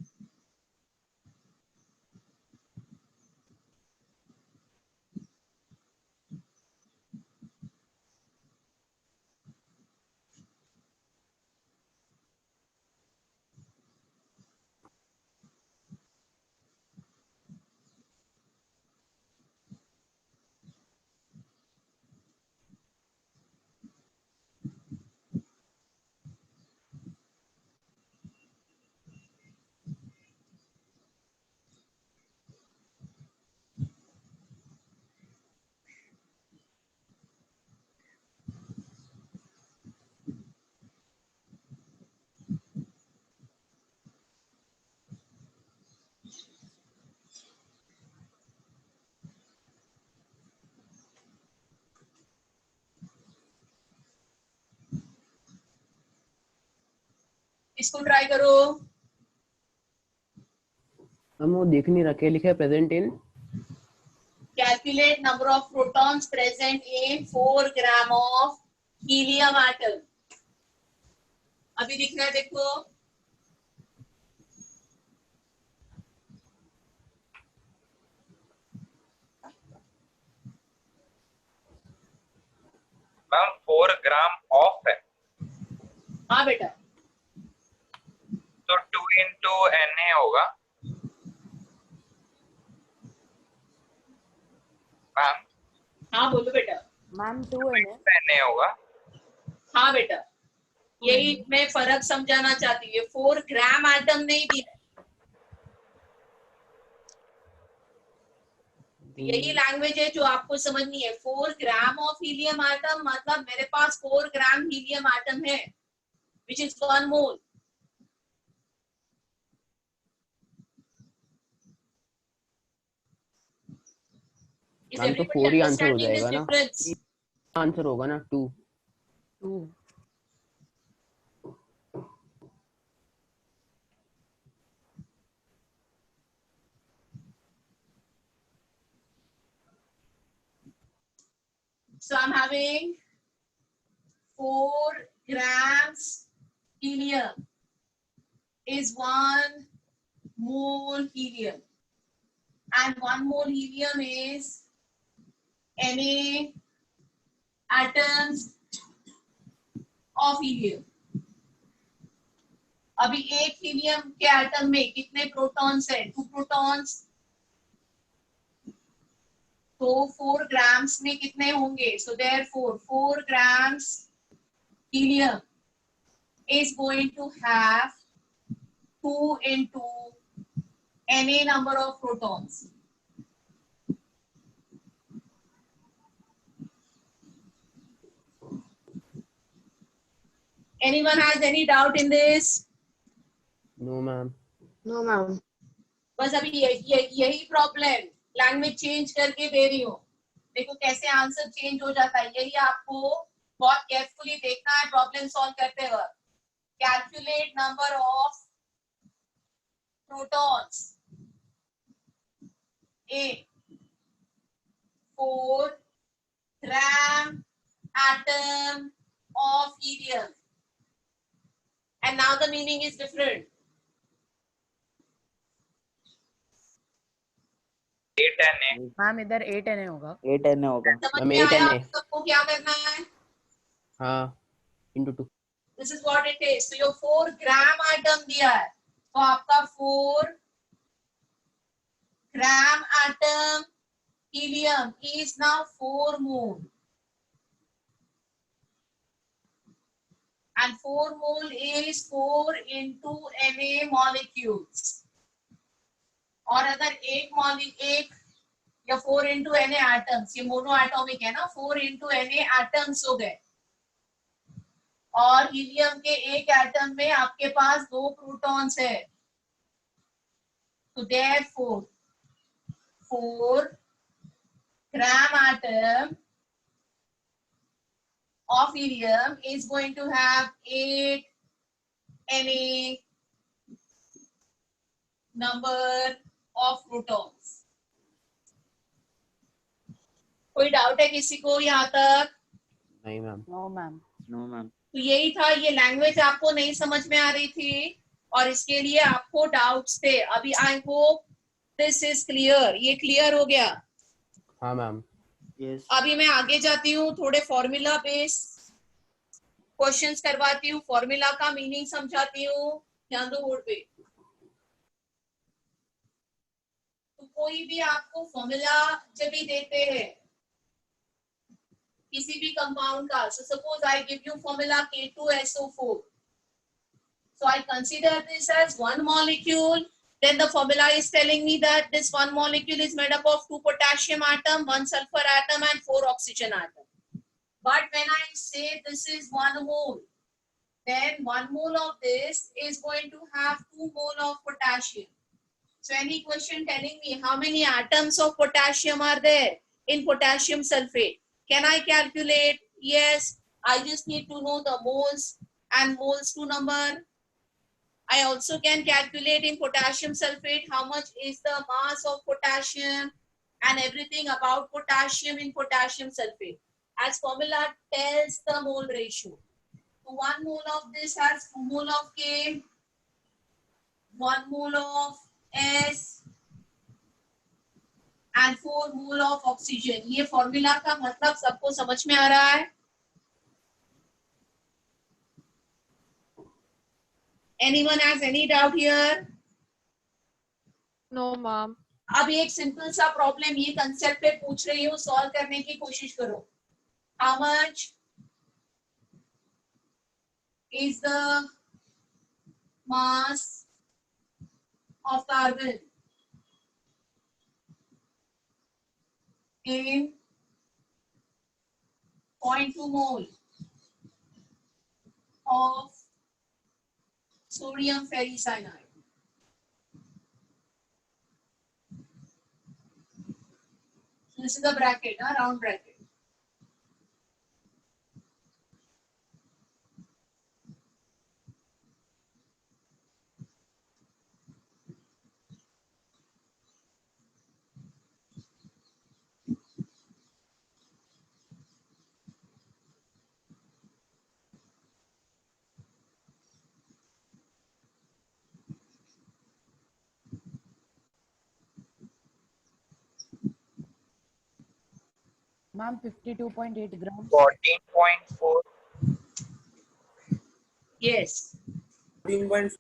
Speaker 1: इसको ट्राई करो.
Speaker 2: हम वो देख नहीं रखे, लिखा है present in.
Speaker 1: Calculate number of protons present in 4 gram of helium atom. अभी दिख रहा है, देखो.
Speaker 11: मैम 4 ग्राम ऑफ है.
Speaker 1: हाँ बेटा.
Speaker 11: तो 2 into Na होगा मैम,
Speaker 1: हाँ बोलो बेटा।
Speaker 5: Ma'am 2Na.
Speaker 11: Na होगा।
Speaker 1: हाँ बेटा, यही मैं फर्क समझाना चाहती हूँ। 4 ग्राम एटम नहीं दिया, यही लैंग्वेज है जो आपको समझनी है। 4 ग्राम ऑफ हीलियम एटम मतलब मेरे पास 4 ग्राम हीलियम एटम है, which is 1 mole. Is
Speaker 2: ma'am तो
Speaker 1: everybody
Speaker 2: 4 ही आंसर हो
Speaker 1: understanding this
Speaker 2: जाएगा ना,
Speaker 1: difference?
Speaker 2: आंसर होगा ना 2।
Speaker 5: 2.
Speaker 1: So I'm having 4 grams helium is 1 mole helium, and 1 mole helium is Na atoms of helium. अभी एक हीलियम के एटम में कितने प्रोटॉन्स है? 2 प्रोटॉन्स। तो 4 ग्राम्स में कितने होंगे? So therefore 4 grams helium is going to have 2 into Na number of protons. Anyone has any doubt in this?
Speaker 2: No ma'am.
Speaker 7: No ma'am.
Speaker 1: बस अभी यही प्रॉब्लम लैंग्वेज चेंज करके दे रही हूँ। देखो कैसे आंसर चेंज हो जाता है, यही आपको बहुत केयरफुली देखना है प्रॉब्लम सॉल्व करते वक्त। Calculate number of protons. A 4 gram atom of helium, and now the meaning is different.
Speaker 11: 8 Na।
Speaker 5: Ma'am इधर 8Na होगा.
Speaker 8: 8Na होगा।
Speaker 1: समझ
Speaker 2: मैम
Speaker 1: में
Speaker 2: 8
Speaker 1: आया
Speaker 2: Na।
Speaker 1: आप सबको क्या करना है?
Speaker 2: हाँ into 2।
Speaker 1: This is what it is. So your 4 gram item दिया है, तो आपका 4 ग्राम item helium is now 4 mole, and 4 mole is 4 into Na molecules. और अगर एक या 4 into Na atoms, ये मोनो एटॉमिक है ना, 4 into Na atoms हो गए। और हीलियम के एक एटम में आपके पास 2 प्रोटॉन्स है, तो therefore 4 gram atom of helium is going to have 8 Na number of protons. कोई डाउट है किसी को यहाँ तक?
Speaker 2: नहीं ma'am.
Speaker 5: No ma'am.
Speaker 8: No ma'am.
Speaker 1: तो यही था, ये लैंग्वेज आपको नहीं समझ में आ रही थी और इसके लिए आपको डाउट्स थे। अभी I hope this is clear. ये क्लियर हो गया?
Speaker 2: हाँ मैम।
Speaker 8: यस।
Speaker 1: अभी मैं आगे जाती हूँ, थोड़े फॉर्मूला बेस क्वेश्चंस करवाती हूँ, फॉर्मूला का मीनिंग समझाती हूँ। ध्यान दो बोर्ड पे। तो कोई भी आपको फॉर्मूला जब भी देते हैं किसी भी कंपाउंड का, so suppose I give you formula K2SO4, so I consider this as one molecule, then the formula is telling me that this one molecule is made up of 2 potassium atom, 1 sulfur atom and 4 oxygen atom. But when I say this is 1 mole, then 1 mole of this is going to have 2 mole of potassium. So any question telling me how many atoms of potassium are there in potassium sulfate? Can I calculate? Yes, I just need to know the moles and moles to number. I also can calculate in potassium sulfate how much is the mass of potassium and everything about potassium in potassium sulfate. As formula tells the mole ratio. So 1 mole of this has 2 mole of K, 1 mole of S and 4 mole of oxygen. ये formula का मतलब सबको समझ में आ रहा है? Anyone has any doubt here?
Speaker 9: No, ma'am.
Speaker 1: अब एक सिंपल सा प्रॉब्लम ये कंसेप्ट पे पूछ रही हूँ, सॉल्व करने की कोशिश करो. How much is the mass of carbon in 0.2 mole of sodium ferricyanide? This is a bracket, round bracket.
Speaker 5: Ma'am 52.8 gram.
Speaker 11: 14.4.
Speaker 1: Yes.
Speaker 3: 14.4.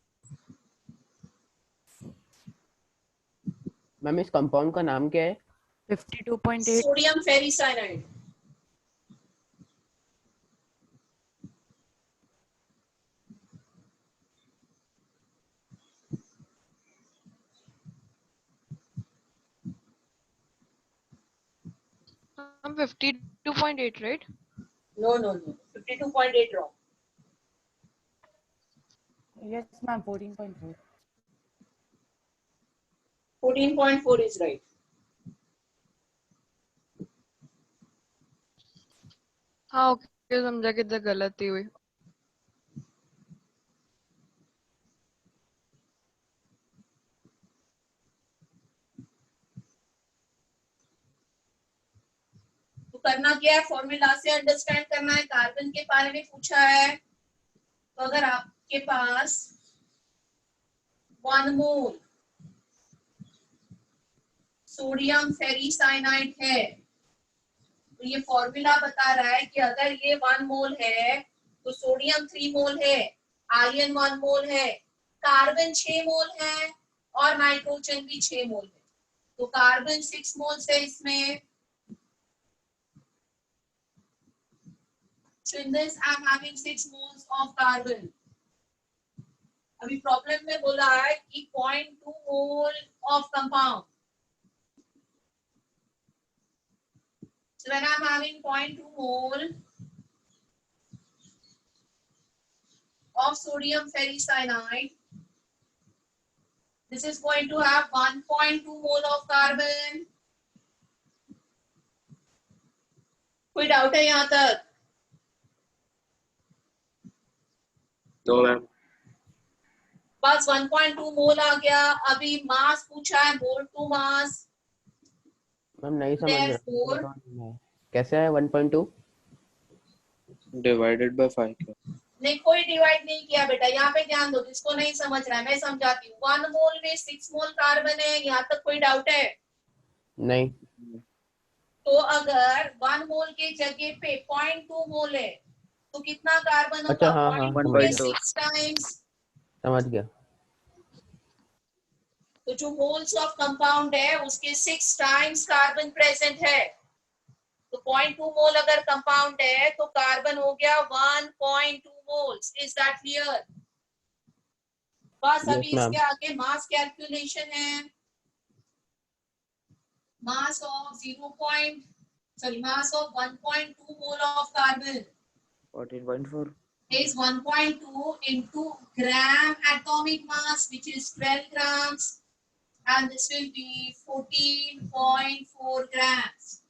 Speaker 2: Ma'am इस कंपाउंड का नाम क्या है?
Speaker 5: 52.8.
Speaker 1: Sodium ferricyanide.
Speaker 9: I'm 52.8, right?
Speaker 1: No. 52.8 wrong.
Speaker 5: Yes, ma'am. 14.4.
Speaker 1: 14.4 is right.
Speaker 9: हाँ, okay, समझा कि इधर गलती हुई.
Speaker 1: तो करना क्या है, फॉर्मूला से अंडरस्टैंड करना है. कार्बन के बारे में पूछा है, तो अगर आपके पास 1 मोल सोडियम फेरिसाइनाइड है, तो ये फॉर्मूला बता रहा है कि अगर ये 1 मोल है तो सोडियम 3 मोल है, आयरन 1 मोल है, कार्बन 6 मोल है और नाइट्रोजन भी 6 मोल है. तो कार्बन 6 मोल्स है इसमें. So in this I am having 6 moles of carbon. अभी प्रॉब्लम में बोला है कि 0.2 मोल of compound. So when I am having 0.2 mole of sodium ferricyanide, this is going to have 1.2 mole of carbon. कोई doubt है यहाँ तक?
Speaker 8: No, ma'am.
Speaker 1: बस 1.2 मोल आ गया. अभी मास पूछा है, मोल टू मास.
Speaker 2: मैम नहीं समझ
Speaker 1: Therefore,
Speaker 2: रहा कैसे है 1.2?
Speaker 8: Divided by 5.
Speaker 1: नहीं, कोई डिवाइड नहीं किया बेटा. यहाँ पे ध्यान दो, जिसको नहीं समझ रहा है मैं समझाती हूँ. 1 मोल में 6 मोल कार्बन है. यहाँ तक कोई डाउट है?
Speaker 2: नहीं.
Speaker 1: तो अगर 1 मोल के जगह पे 0.2 मोल है तो कितना कार्बन
Speaker 2: अच्छा,
Speaker 1: होगा?
Speaker 2: हाँ,
Speaker 1: 0.2 के 6 टाइम्स.
Speaker 2: समझ गया.
Speaker 1: तो जो मोल्स ऑफ कंपाउंड है उसके 6 टाइम्स कार्बन प्रेजेंट है. तो 0.2 मोल अगर कंपाउंड है तो कार्बन हो गया 1.2 मोल्स. Is that clear? बस अभी
Speaker 2: Yes, ma'am.
Speaker 1: इसके आगे मास कैलकुलेशन है. Mass of 1.2 mole of carbon
Speaker 8: 14.4.
Speaker 1: is 1.2 into gram atomic mass, which is 12 grams, and this will be 14.4 grams.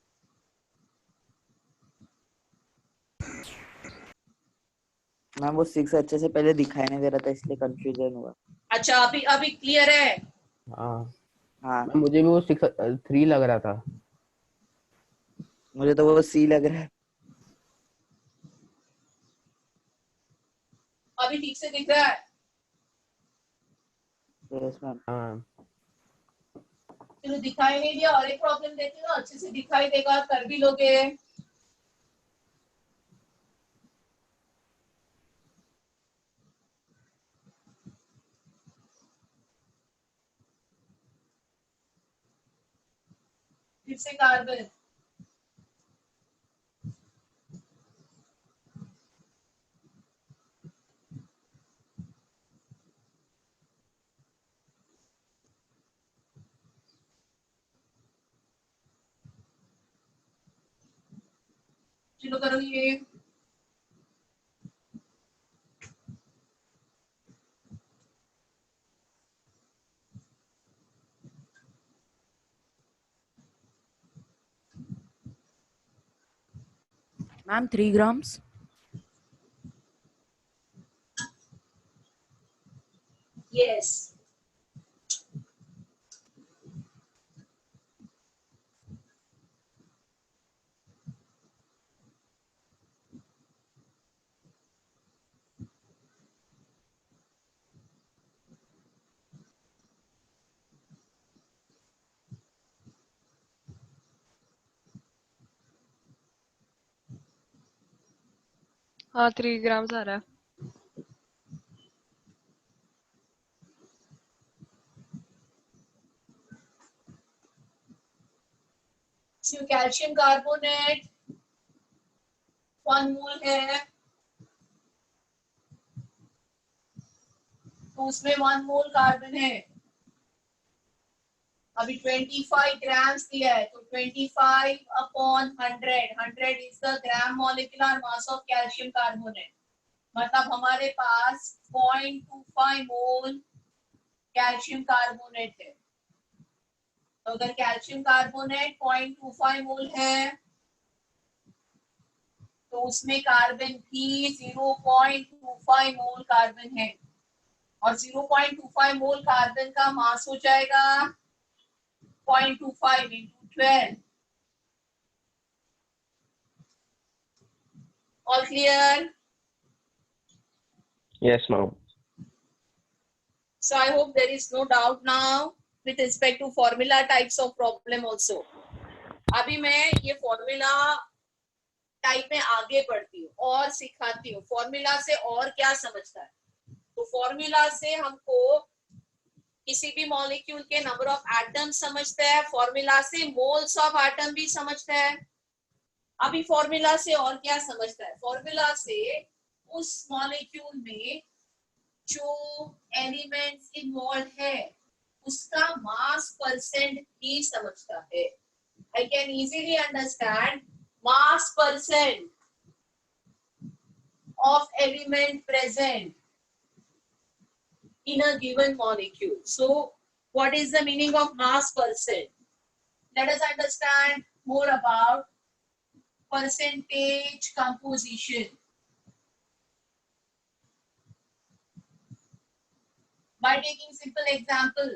Speaker 12: Ma'am वो 6 अच्छे से पहले दिखाई नहीं दे रहा था इसलिए कंफ्यूजन हुआ.
Speaker 1: अच्छा, अभी क्लियर है?
Speaker 2: हाँ.
Speaker 12: हाँ
Speaker 2: मुझे भी वो 3 लग रहा था.
Speaker 12: मुझे तो वो C लग रहा है.
Speaker 1: अभी ठीक से दिख रहा है?
Speaker 12: Yes ma'am.
Speaker 2: हाँ.
Speaker 1: चलो, दिखाई नहीं दिया और एक प्रॉब्लम देती हूँ, अच्छे से दिखाई देगा, कर भी लोगे. फिर से कार्बन, चलो करो ये।
Speaker 5: Ma'am, 3 grams.
Speaker 1: Yes.
Speaker 9: हाँ 3 ग्राम्स आ रहा है।
Speaker 1: कैल्शियम कार्बोनेट 1 मोल है, तो उसमें 1 मोल कार्बन है। अभी 25 ग्राम्स दिया है, तो 25 upon 100, 100 is the gram molecular mass of calcium carbonate. मतलब हमारे पास 0.25 मोल कैल्शियम कार्बोनेट है। तो अगर कैल्शियम कार्बोनेट 0.25 मोल है, तो उसमें कार्बन भी 0.25 मोल कार्बन है, और 0.25 मोल कार्बन का मास हो जाएगा 0.25 into 12. All clear?
Speaker 13: Yes, ma'am.
Speaker 1: So I hope there is no doubt now with respect to formula types of problem also. अभी मैं ये फॉर्मूला टाइप में आगे बढ़ती हूँ और सिखाती हूँ फॉर्मूला से और क्या समझता है। तो फॉर्मूला से हमको किसी भी मॉलिक्यूल के नंबर ऑफ एटम समझता है, फॉर्मूला से मोल्स ऑफ एटम भी समझता है। अभी फॉर्मूला से और क्या समझता है, फॉर्मूला से उस मॉलिक्यूल में जो एलिमेंट्स इन्वॉल्व है उसका मास परसेंट भी समझता है। I can easily understand mass percent of element present in a given molecule. So what is the meaning of mass percent? Let us understand more about percentage composition. By taking simple example,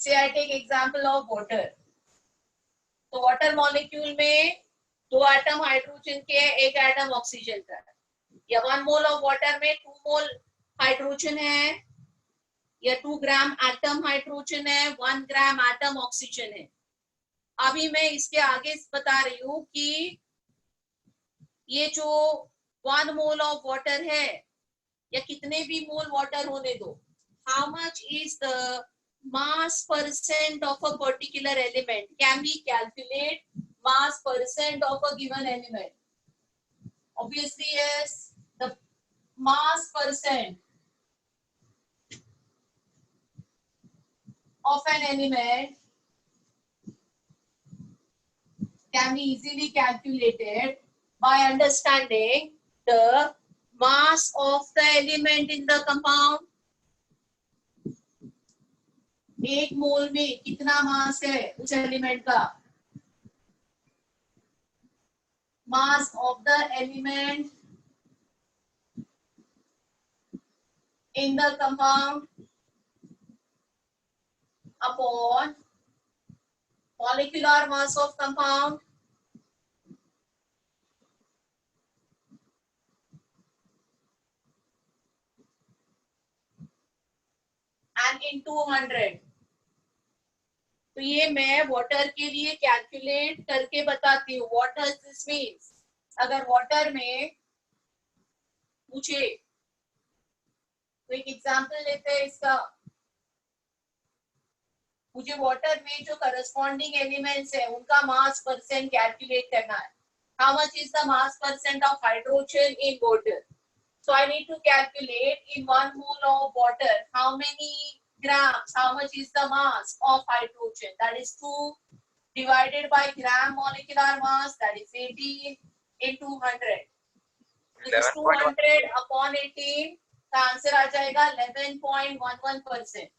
Speaker 1: say I take example of water. तो water molecule में 2 atom hydrogen के है, 1 atom oxygen का है, या 1 mole of water में 2 मोल hydrogen है, या 2 ग्राम एटम हाइड्रोजन है, 1 ग्राम एटम ऑक्सीजन है। अभी मैं इसके आगे बता रही हूँ कि ये जो 1 मोल ऑफ वाटर है या कितने भी मोल वाटर होने दो, how much is the mass percent of a particular element? Can we calculate mass percent of a given element? Obviously yes, the mass percent of an element can be easily calculated by understanding the mass of the element in the compound. 1 मोल में कितना मास है उस element का, mass of the element in the compound upon molecular mass of compound and into 100। तो ये मैं water के लिए कैलकुलेट करके बताती हूँ। What does this means? अगर वाटर में पूछे तो एक एग्जांपल लेते हैं इसका। मुझे वाटर में जो करस्पॉन्डिंग एलिमेंट्स है उनका मास परसेंट कैलकुलेट करना है. How much is the mass percent of hydrogen in water? So I need to calculate in 1 mole of water how many grams, how much is the mass of hydrogen. That is 2 divided by gram molecular mass, that is 18 into 100. This is 200 upon 18. का answer आ जाएगा 11.11%.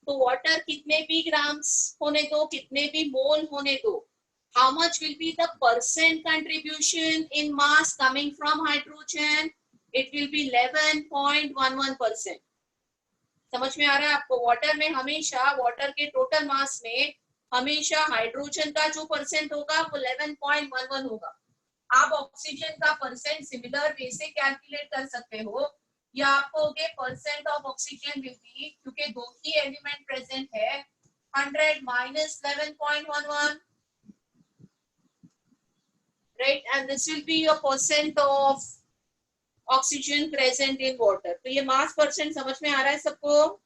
Speaker 1: तो water कितने भी grams होने दो, कितने भी मोल होने दो, how much will be the percent contribution in mass coming from hydrogen? It will be 11.11%. समझ में आ रहा है आपको? वाटर में हमेशा, वाटर के टोटल मास में हमेशा हाइड्रोजन का जो परसेंट होगा वो 11.11 होगा. आप ऑक्सीजन का परसेंट सिमिलर वे से कैलकुलेट कर सकते हो, या आप कहोगे percent of oxygen will be, क्योंकि दो ही एलिमेंट प्रेजेंट है, 100 minus 11.11, right? And this will be your percent of oxygen present in water. तो ये मास परसेंट समझ में आ रहा है सबको?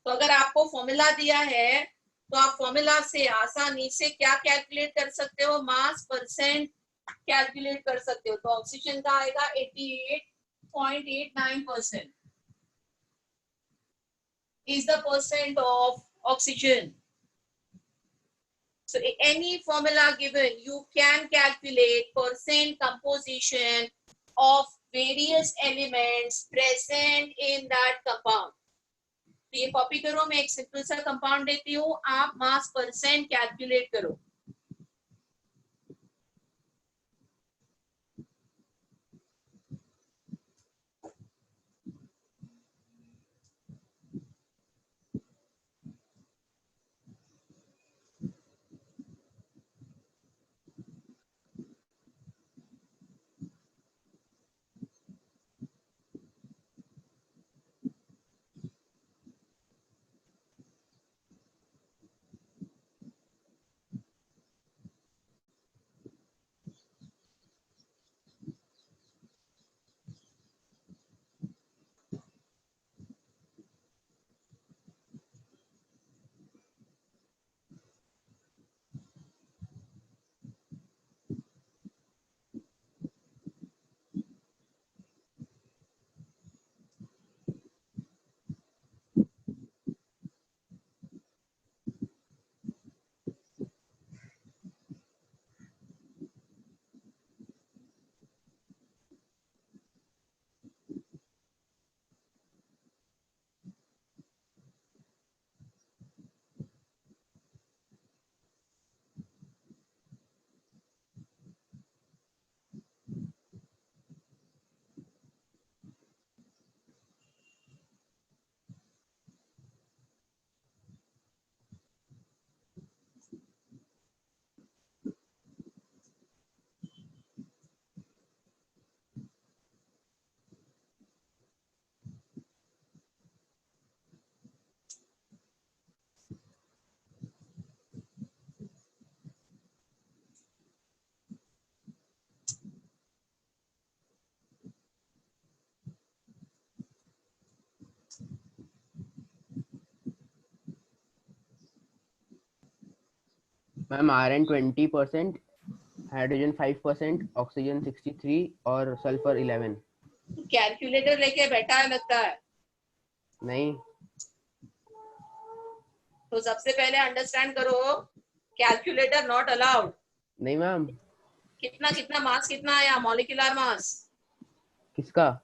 Speaker 1: तो अगर आपको फॉर्मूला दिया है तो आप फॉर्मूला से आसानी से क्या कैलकुलेट कर सकते हो? मास परसेंट कैलकुलेट कर सकते हो. तो ऑक्सीजन का आएगा 88.89% is the percent of oxygen. So any formula given, you can calculate percent composition of various elements present in that compound. तो ये कॉपी करो, मैं एक सिंपल सा कंपाउंड देती हूँ, आप मास परसेंट कैलकुलेट करो.
Speaker 2: मैम आयरन 20%, हाइड्रोजन 5%, ऑक्सीजन 63 और सल्फर 11.
Speaker 1: कैलकुलेटर लेके बैठा है लगता है.
Speaker 2: नहीं,
Speaker 1: तो सबसे पहले अंडरस्टैंड करो, कैलकुलेटर नॉट अलाउड.
Speaker 2: नहीं मैम.
Speaker 1: कितना कितना मास कितना आया, मॉलिक्यूलर मास?
Speaker 2: किसका?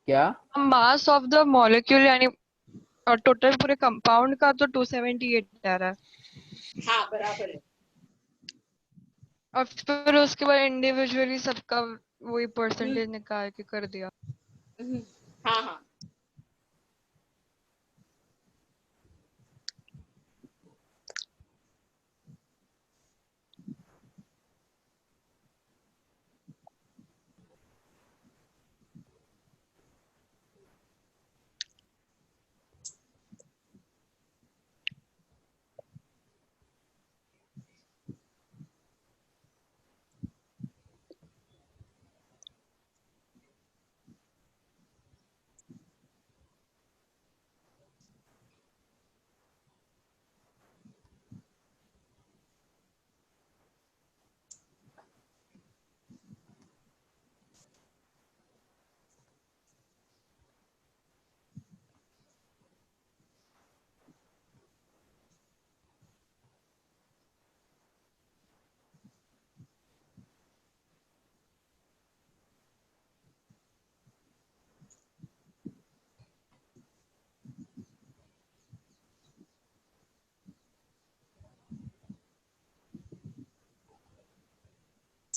Speaker 2: क्या?
Speaker 9: मास ऑफ द मॉलिक्यूल यानी टोटल पूरे कंपाउंड का तो 278 आ रहा है.
Speaker 1: हाँ बराबर है.
Speaker 9: और फिर उसके बाद इंडिविजुअली सबका वही परसेंटेज निकाल के कर दिया.
Speaker 1: हाँ हाँ.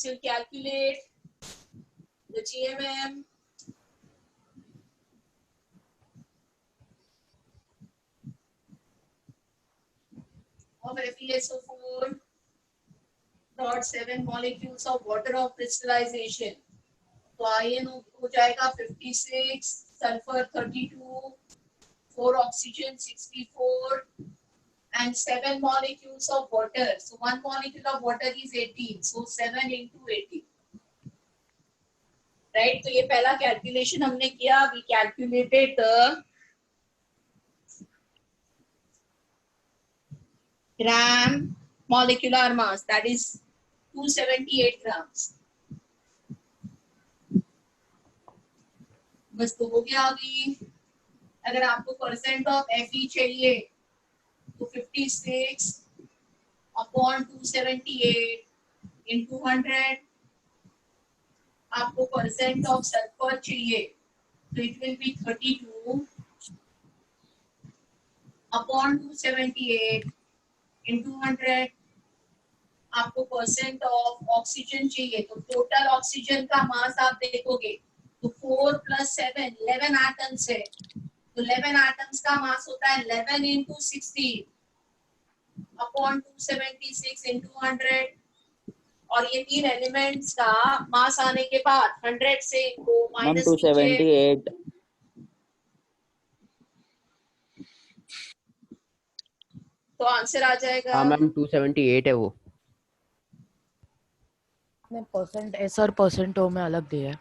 Speaker 1: will calculate the GMM of FeSO4.7 molecules of water of crystallization. तो आयन हो जाएगा 56, sulphur 32, 4 oxygen 64 and 7 molecules of water. So 1 molecule of water is 18. So 7 into 18. Right? तो ये पहला कैलकुलेशन हमने किया. We calculated the gram molecular mass, that is 278 grams. बस तो हो गया. अभी अगर आपको परसेंट ऑफ Fe चाहिए तो 56 अपॉन 278 into 100. आपको परसेंट ऑफ सल्फर चाहिए तो it will be 32 upon 278 into 100. आपको परसेंट ऑफ ऑक्सीजन चाहिए तो टोटल ऑक्सीजन का मास आप देखोगे तो 4 + 7 11 एटम्स है. तो 11 एटम्स का मास होता है 11 into 16 अपॉन 276 into 100. और ये तीन एलिमेंट्स का मास आने के बाद 100 से इनको माइनस
Speaker 12: 278.
Speaker 1: तो आंसर आ जाएगा.
Speaker 2: हाँ मैम 278 है वो.
Speaker 5: परसेंट एस और परसेंट ओ में अलग दिया है.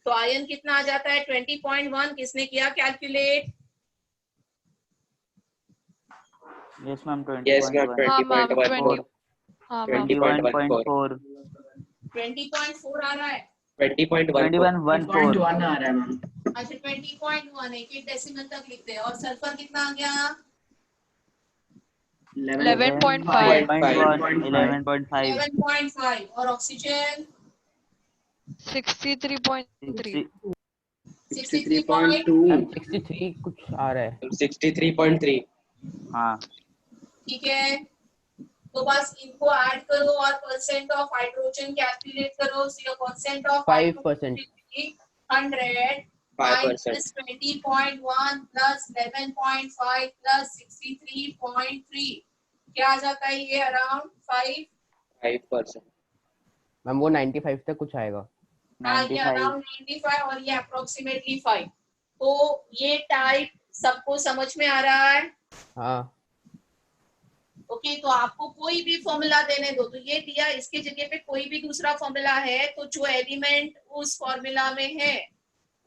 Speaker 1: तो आयन कितना आ जाता है 20.1. किसने किया calculate?
Speaker 12: Yes ma'am.
Speaker 8: Yes ma'am. 20.14.
Speaker 9: हाँ मैम
Speaker 12: 21.4.
Speaker 1: 20.4 आ रहा है.
Speaker 12: 21.14.
Speaker 8: आ रहा है मैम.
Speaker 1: अच्छा 20.1 एक डेसिमल तक लिखते हैं. और सल्फर कितना आ गया?
Speaker 9: 11.5
Speaker 12: 11.5.
Speaker 1: 11.5. और ऑक्सीजन
Speaker 9: 63.3
Speaker 1: 63.2.
Speaker 2: 63 कुछ आ रहा है.
Speaker 8: 63.3.
Speaker 12: हाँ.
Speaker 1: ठीक है. तो बस इनको ऐड करो और परसेंट ऑफ हाइड्रोजन कैलकुलेट करो. So your percent of
Speaker 2: 5%.
Speaker 1: 100 minus 20.1 plus 11.5 plus 63.3 क्या आ जाता है? ये अराउंड
Speaker 8: 5%.
Speaker 2: मैम वो 95 तक कुछ आएगा.
Speaker 1: ये अराउंड 95 और ये अप्रोक्सीमेटली 5. तो ये टाइप सबको समझ में आ रहा है?
Speaker 2: हाँ.
Speaker 1: ओके. तो आपको कोई भी फॉर्मूला देने दो तो ये दिया, इसके जगह पे कोई भी दूसरा फॉर्मूला है तो जो एलिमेंट उस फॉर्मूला में है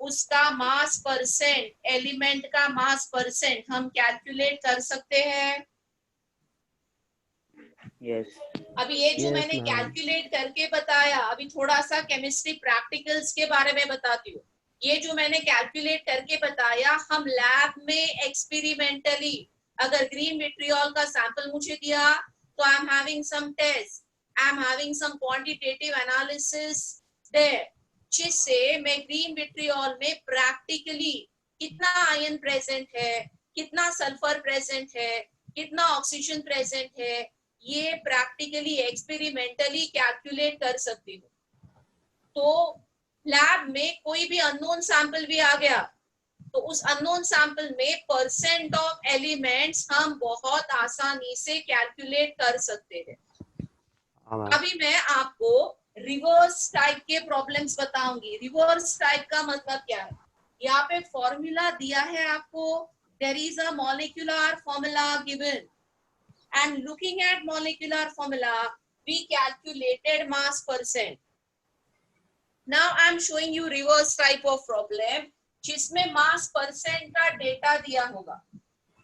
Speaker 1: उसका मास परसेंट, एलिमेंट का मास परसेंट हम कैलकुलेट कर सकते हैं.
Speaker 12: Yes.
Speaker 1: अभी ये जो
Speaker 2: Yes,
Speaker 1: मैंने
Speaker 2: ma'am.
Speaker 1: कैलकुलेट करके बताया, अभी थोड़ा सा केमिस्ट्री प्रैक्टिकल्स के बारे में बताती हूँ. ये जो मैंने कैलकुलेट करके बताया हम लैब में एक्सपेरिमेंटली, अगर ग्रीन विट्रियोल का सैंपल मुझे दिया तो I am having some test, I am having some quantitative analysis there, जिससे मैं ग्रीन विट्रियोल में प्रैक्टिकली कितना आयन प्रेजेंट है, कितना सल्फर प्रेजेंट है, कितना ऑक्सीजन प्रेजेंट है, ये प्रैक्टिकली एक्सपेरिमेंटली कैलकुलेट कर सकती हूँ. तो लैब में कोई भी अननोन सैंपल भी आ गया तो उस अननोन सैंपल में परसेंट ऑफ एलिमेंट्स हम बहुत आसानी से कैलकुलेट कर सकते हैं. अभी मैं आपको रिवर्स टाइप के प्रॉब्लम्स बताऊंगी. रिवर्स टाइप का मतलब क्या है? यहाँ पे फॉर्मूला दिया है आपको. There is a molecular formula given and looking at molecular formula we calculated mass percent. Now I am showing you reverse type of problem जिसमें मास परसेंट का डेटा दिया होगा.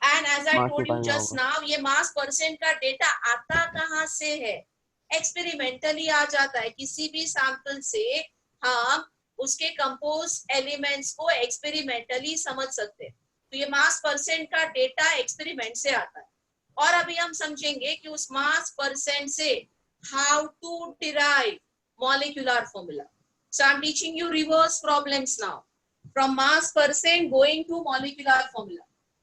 Speaker 1: And as I told you just now, ये mass percent का data आता कहाँ से है? एक्सपेरिमेंटली आ जाता है. किसी भी सैंपल से हम उसके कंपोज एलिमेंट्स को एक्सपेरिमेंटली समझ सकते हैं. तो ये मास परसेंट का डेटा एक्सपेरिमेंट से आता है. और अभी हम समझेंगे कि उस मास परसेंट से how to derive molecular formula. So I'm teaching you reverse problems now, from mass percent going to molecular formula.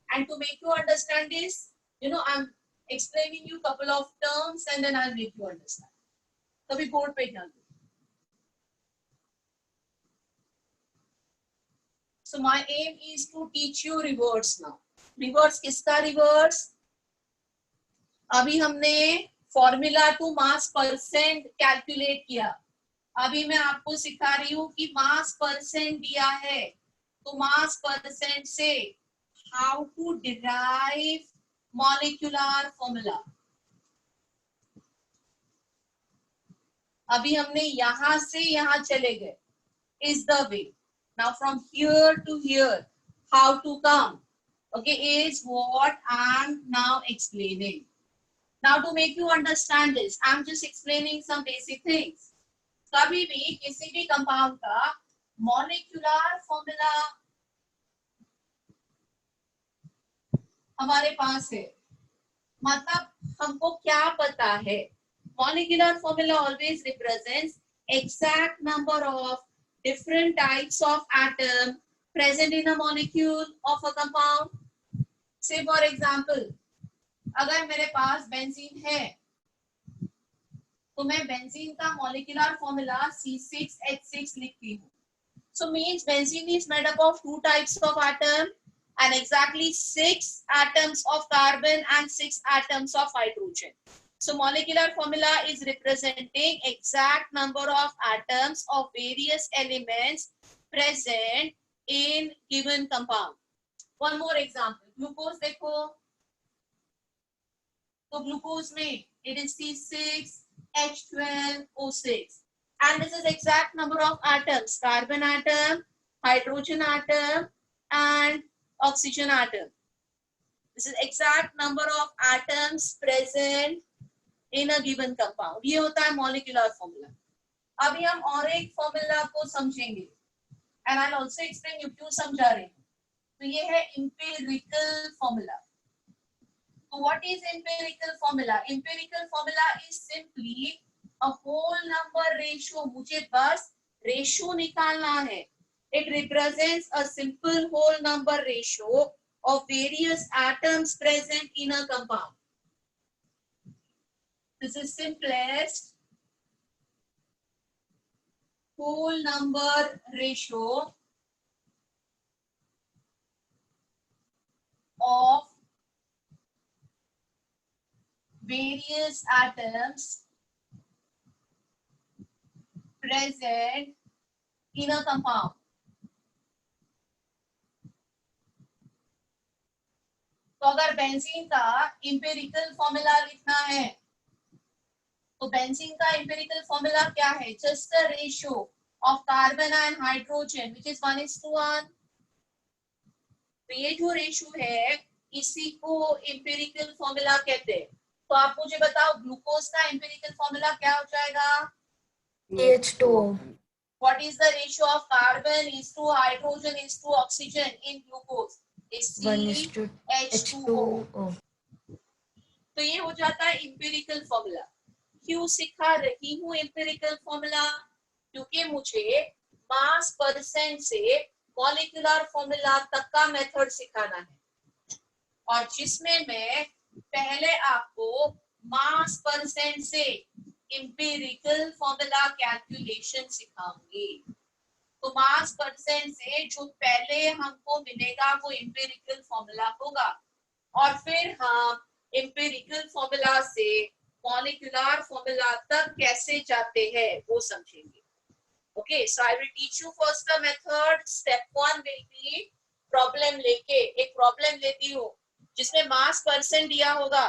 Speaker 1: And to make you understand this, I'm explaining you couple of terms and then I'll make you understand. कभी board पे ध्यान दो. So my aim is to teach you reverse now. Reverse किसका reverse? अभी हमने formula to mass percent calculate किया. अभी मैं आपको सिखा रही हूँ कि मास परसेंट दिया है तो मास परसेंट से how to derive molecular formula. अभी हमने यहां से यहां चले गए. Is the way. Now from here to here how to come, okay, is what I'm now explaining. Now to make you understand this, I'm just explaining some basic things. कभी भी किसी भी कंपाउंड का मॉलिक्यूलर फॉर्मूला हमारे पास है, मतलब हमको क्या पता है. Molecular formula always represents exact number of different types of atom present in a molecule of a compound. Say for example, अगर मेरे पास बेंजीन है तो मैं बेंजीन का मॉलिक्यूलर फॉर्मूला C6H6 लिखती हूँ. So means benzene is made up of 2 types of atom and exactly 6 atoms of carbon and 6 atoms of hydrogen. So molecular formula is representing exact number of atoms of various elements present in given compound. One more example, glucose देखो, तो glucose में it is C6H12O6 and this is exact number of atoms, carbon atom, hydrogen atom and oxygen atom. This is exact number of atoms present in a given compound. ये होता है molecular formula. अभी हम और एक formula को समझेंगे and I'll also explain you क्यों समझा रहे हैं. तो ये है empirical formula. So what is empirical formula? Empirical formula is simply a whole number ratio. मुझे बस ratio निकालना है. It represents a simple whole number ratio of various atoms present in a compound. This is simplest whole number ratio of various atoms present in a compound. तो अगर benzene का empirical formula लिखना है तो benzene का empirical formula क्या है? Just the ratio of carbon and hydrogen which is 1:1. तो ये जो रेशियो है इसी को इंपेरिकल फॉर्मूला कहते हैं. तो आप मुझे बताओ ग्लूकोज का इंपेरिकल फॉर्मूला क्या हो जाएगा?
Speaker 4: H2O.
Speaker 1: What is the ratio of carbon is to hydrogen is to oxygen in glucose? Is H2O. तो ये हो जाता है इंपेरिकल फॉर्मूला. क्यों सिखा रही हूँ इंपेरिकल फॉर्मूला? क्योंकि मुझे मास परसेंट से मॉलिक्यूलर फॉर्मूला तक का मेथड सिखाना है और जिसमें मैं पहले आपको मास परसेंट से इंपेरिकल फॉर्मूला कैलकुलेशन सिखाऊंगी. तो मास परसेंट से जो पहले हमको मिलेगा वो इंपेरिकल फॉर्मूला होगा और फिर हम इंपेरिकल फॉर्मूला से मॉलिक्यूलर फॉर्मूला तक कैसे जाते हैं वो समझेंगे. Okay, so I will teach you first the method. Step 1 will be problem लेके एक प्रॉब्लम लेती हूँ जिसमें मास परसेंट दिया होगा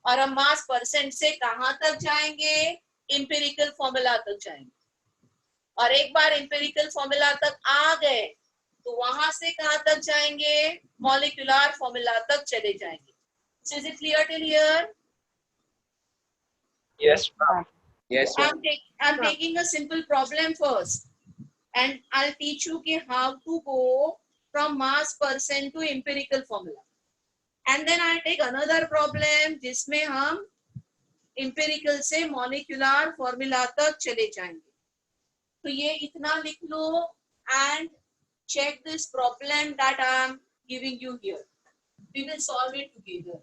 Speaker 1: और हम मास परसेंट से कहां तक जाएंगे? इंपेरिकल फॉर्मूला तक जाएंगे. और एक बार एम्पिरिकल फॉर्मूला तक आ गए तो वहां से कहां तक जाएंगे, मॉलिक्यूलर फॉर्मूला तक चले जाएंगे. So is it clear till here?
Speaker 11: Yes, ma'am.
Speaker 8: Yes,
Speaker 1: I'm taking a simple problem first, and I'll teach you कि how to go from mass percent to empirical formula. And then I'll take another problem जिसमें हम empirical से molecular formula तक चले जाएंगे. तो ये इतना लिख लो and check this problem that I am giving you here. We will solve it together.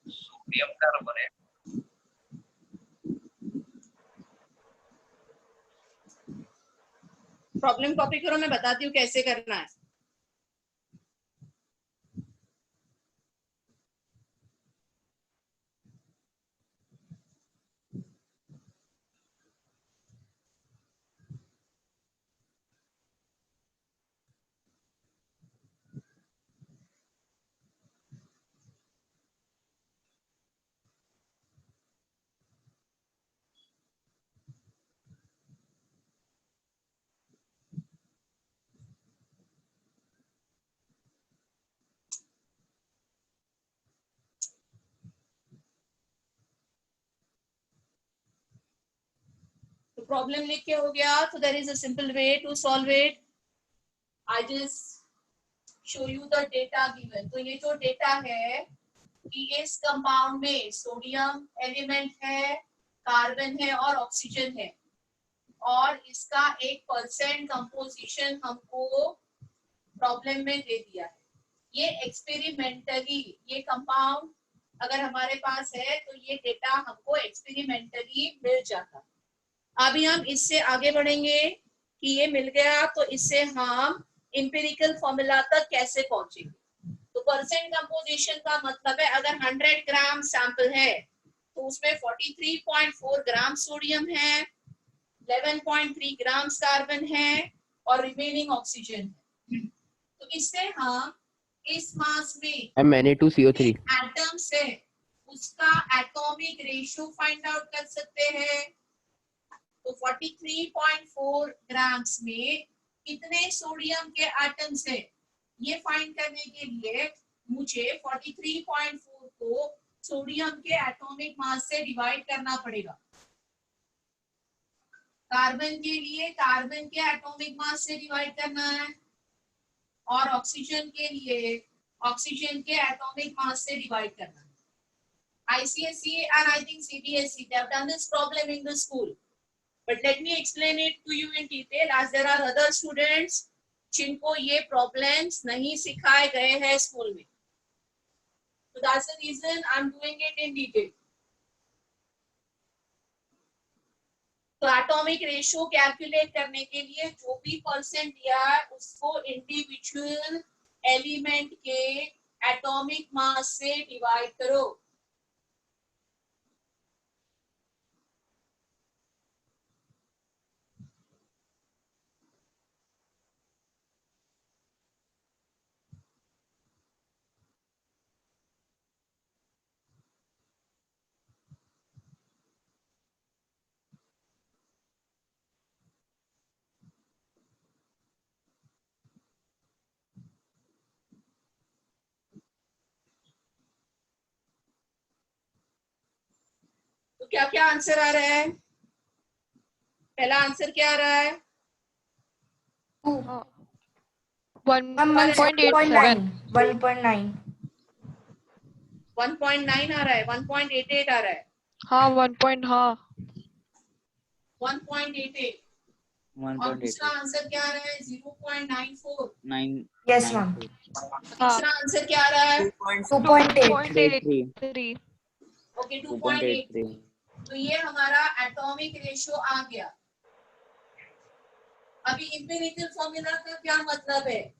Speaker 11: Sodium carbonate.
Speaker 1: Problem copy करो, मैं बताती हूँ कैसे करना है. तो प्रॉब्लम लिख के हो गया. तो there is a simple way to solve it. I just show you the data given. तो ये जो डेटा है कि इस कंपाउंड में सोडियम एलिमेंट है, कार्बन है और ऑक्सीजन है, और इसका 1% कंपोजिशन हमको प्रॉब्लम में दे दिया है. ये एक्सपेरिमेंटली ये कंपाउंड अगर हमारे पास है तो ये डेटा हमको एक्सपेरिमेंटली मिल जाता. अभी हम इससे आगे बढ़ेंगे कि ये मिल गया तो इससे हम इंपेरिकल फॉर्मूला तक कैसे पहुंचेंगे. तो परसेंट कंपोजिशन का मतलब है अगर 100 ग्राम सैंपल है तो उसमें 43.4 ग्राम सोडियम है, 11.3 ग्राम कार्बन है और रिमेनिंग ऑक्सीजन है. तो इससे हम इस मास में
Speaker 2: Na2CO3
Speaker 1: एटम्स है उसका एटॉमिक रेशियो फाइंड आउट कर सकते हैं. तो 43.4 ग्राम्स में कितने सोडियम के एटम्स है ये फाइंड करने के लिए मुझे 43.4 को सोडियम के एटॉमिक मास से डिवाइड करना पड़ेगा. कार्बन के लिए कार्बन के एटॉमिक मास से डिवाइड करना है और ऑक्सीजन के लिए ऑक्सीजन के एटॉमिक मास से डिवाइड करना है. ICSE and I think CBSE, they have done this problem in the school. But let me explain it to you in detail as there are other students जिनको ये problems नहीं सिखाए गए हैं school में. So that's the reason I'm doing it in detail. तो atomic ratio calculate करने के लिए जो भी परसेंट दिया है उसको इंडिविजुअल एलिमेंट के एटॉमिक मास से डिवाइड करो. तो क्या क्या आंसर आ रहा है? पहला आंसर क्या आ रहा है?
Speaker 9: 1.87.
Speaker 4: 1.9.
Speaker 1: 1.9 आ रहा है, 1.88 आ रहा है.
Speaker 9: हाँ 1. हाँ
Speaker 1: 1.88 और
Speaker 12: 1.8
Speaker 1: दूसरा आंसर क्या आ रहा है? 0.94.
Speaker 12: 9
Speaker 4: Yes, ma'am.
Speaker 1: तीसरा आंसर क्या आ रहा है?
Speaker 4: 2.8.
Speaker 9: 2.83.
Speaker 1: ओके 2.8.
Speaker 12: 2.83
Speaker 1: तो ये हमारा एटॉमिक रेशियो आ गया. अभी इंपिरिकल फॉर्मूला का क्या मतलब है?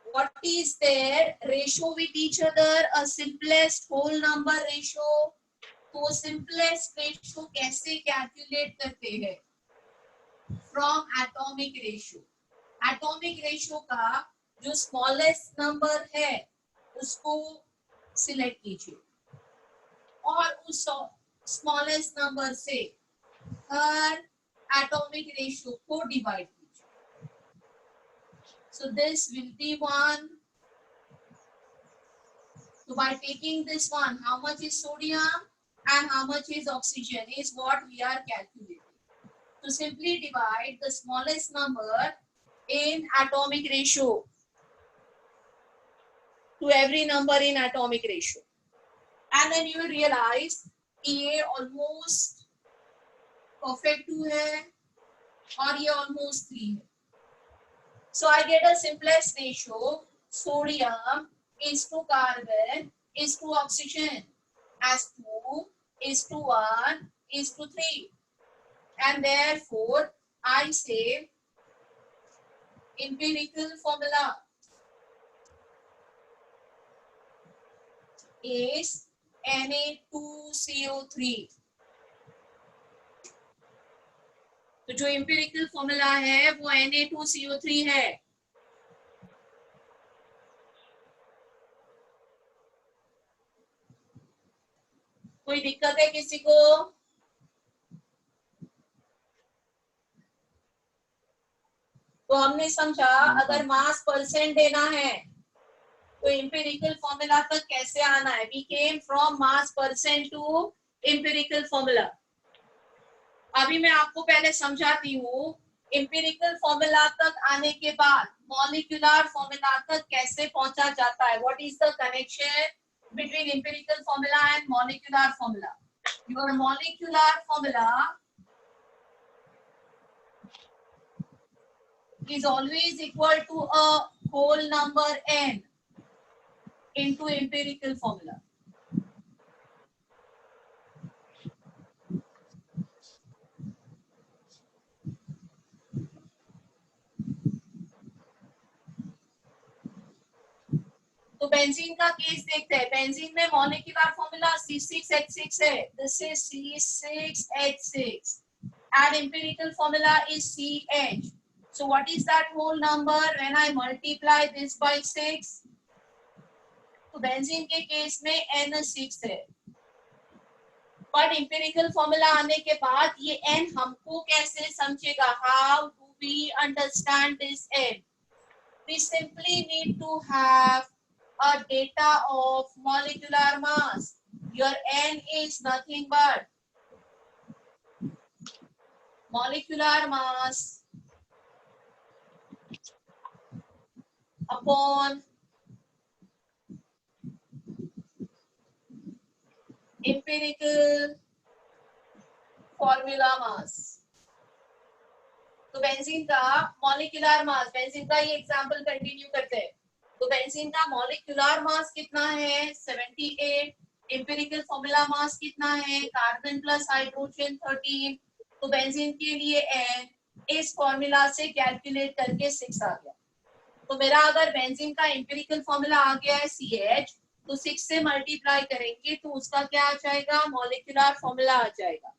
Speaker 1: What is their ratio with each other? A simplest whole number ratio. तो simplest ratio कैसे कैलकुलेट करते हैं? From atomic ratio. Atomic ratio का जो smallest number है उसको सिलेक्ट कीजिए और उस स्मॉलेस्ट नंबर से हर एटॉमिक रेशियो को डिवाइड कीजिए. So this will be 1. So by taking this one, how much is sodium and how much is oxygen is what we are calculating. So simply divide the smallest number in atomic ratio to every number in atomic ratio. And then you will realize कि ये almost perfect 2 है और ये almost 3 है. So I get a simplest ratio sodium is two carbon is two oxygen as 2 is to 1 is to 3, and therefore I say empirical formula is Na2CO3. तो जो empirical formula है वो Na2CO3 है. कोई दिक्कत है किसी को? तो हमने समझा अगर मास परसेंट देना है तो एम्पिरिकल फॉर्मूला तक कैसे आना है. We came from mass percent to empirical formula. अभी मैं आपको पहले समझाती हूँ एम्पिरिकल फॉर्मूला तक आने के बाद मॉलिक्यूलर फॉर्मूला तक कैसे पहुंचा जाता है. What is the connection between empirical formula and molecular formula. Your molecular formula is always equal to a whole number n into empirical formula. तो बेंजीन का केस देखते हैं. बेंजीन में मॉलिक्यूलर फॉर्मूला C6H6 है. This is C6H6 and empirical formula is CH. So what is that whole number when I multiply this by 6? तो benzene के case में N6 है. बट इंपिरिकल फॉर्मूला आने के बाद ये N हमको कैसे समझेगा? How do we understand this N? We simply need to have a data of molecular mass. Your N is nothing but molecular mass upon empirical formula mass. तो benzene का molecular mass, benzene का ये example continue करते हैं। तो benzene का molecular mass कितना है 78, एम्पिरिकल फॉर्मूला मास कितना है कार्बन प्लस हाइड्रोजन 13। तो बेंजीन के लिए n इस फॉर्मूला से कैलकुलेट करके 6 आ गया। तो मेरा अगर बेंजीन का एम्पिरिकल फॉर्मूला आ गया है CH, तो 6 से मल्टीप्लाई करेंगे तो उसका क्या आ जाएगा, मॉलिक्यूलर फॉर्मूला आ जाएगा।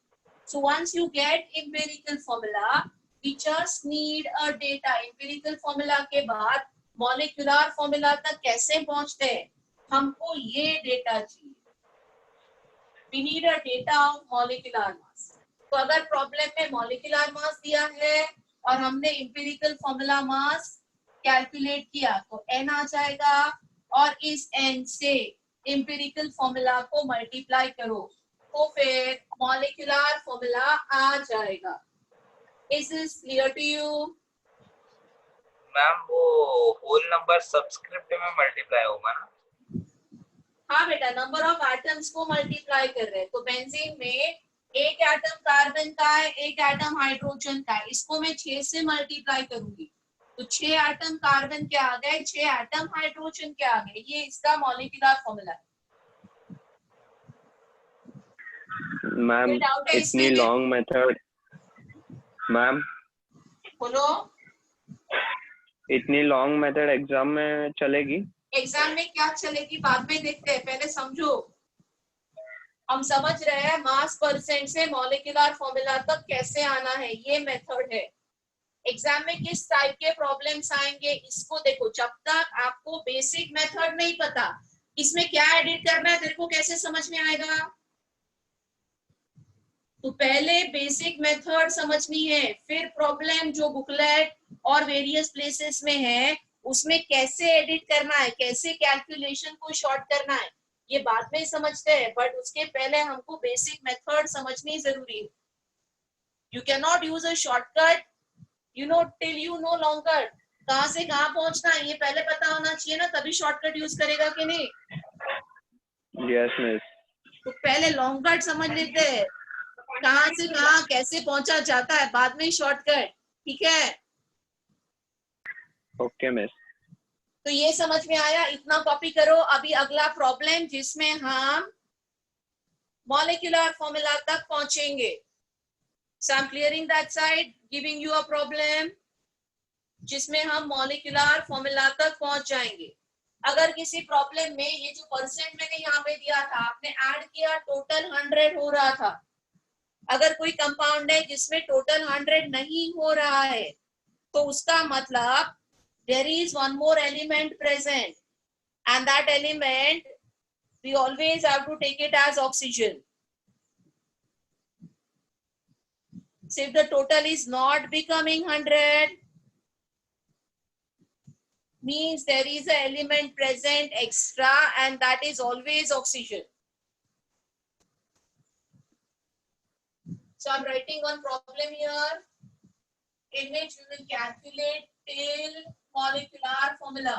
Speaker 1: So once you get empirical formula, we just need a data। Empirical formula के बाद मॉलिक्यूलर फॉर्मूला तक कैसे पहुंचते हैं, हमको ये डेटा चाहिए। we need a data of molecular mass। तो अगर प्रॉब्लम में मॉलिक्यूलर मास दिया है और हमने एम्पिरिकल फॉर्मूला मास कैलकुलेट किया तो n आ जाएगा, और इस n से एम्पिरिकल फॉर्मूला को मल्टीप्लाई करो तो फिर मॉलिक्यूलर फॉर्मूला आ जाएगा। Is this clear to you?
Speaker 11: Ma'am वो होल नंबर सबस्क्रिप्ट में मल्टीप्लाई होगा ना?
Speaker 1: हाँ बेटा, नंबर ऑफ एटम्स को मल्टीप्लाई कर रहे हैं। तो बेंजीन में एक एटम कार्बन का है, एक एटम हाइड्रोजन का है, इसको मैं 6 से मल्टीप्लाई करूंगी तो 6 एटम कार्बन के आ गए, 6 एटम हाइड्रोजन के आ गए। ये इसका मॉलिक्यूलर फॉर्मूला है।
Speaker 13: मैम इतनी लॉन्ग मेथड, मैम
Speaker 1: बोलो,
Speaker 13: इतनी लॉन्ग मेथड एग्जाम में चलेगी?
Speaker 1: एग्जाम में क्या चलेगी बाद में देखते हैं, पहले समझो। हम समझ रहे हैं मास परसेंट से मॉलिक्यूलर फॉर्मूला तक कैसे आना है, ये मेथड है। एग्जाम में किस टाइप के प्रॉब्लम्स आएंगे इसको देखो। जब तक आपको बेसिक मेथड नहीं पता इसमें क्या एडिट करना है तेरे को कैसे समझ में आएगा। तो पहले बेसिक मेथड समझनी है, फिर प्रॉब्लम जो बुकलेट और वेरियस प्लेसेस में है उसमें कैसे एडिट करना है, कैसे कैलकुलेशन को शॉर्ट करना है, ये बाद में समझते हैं। बट उसके पहले हमको बेसिक मेथड समझनी जरूरी है। You can not use a shortcut you know till you know long cut. कहां से कहां पहुंचना है ये पहले पता होना चाहिए ना, तभी शॉर्टकट यूज करेगा कि नहीं।
Speaker 13: Yes miss.
Speaker 1: तो पहले लॉन्ग कट समझ लेते हैं, कहां से कहां कैसे पहुंचा जाता है, बाद में शॉर्टकट। ठीक है,
Speaker 13: ओके मिस।
Speaker 1: तो ये समझ में आया, इतना कॉपी करो। अभी अगला प्रॉब्लम जिसमें हम मॉलिक्यूलर फॉर्मूला तक पहुंचेंगे। So I am clearing that side, giving you a problem जिसमें हम मॉलिक्यूलर फॉर्मूला तक पहुंच जाएंगे। अगर किसी प्रॉब्लम में ये जो परसेंट मैंने यहाँ पे दिया था आपने ऐड किया, टोटल 100 हो रहा था। अगर कोई कंपाउंड है जिसमें टोटल 100 नहीं हो रहा है तो उसका मतलब there is one more element present and that element we always have to take it as oxygen. So if the total is not becoming 100 means there is an element present extra and that is always oxygen. So I'm writing one problem here in which we will calculate till molecular formula.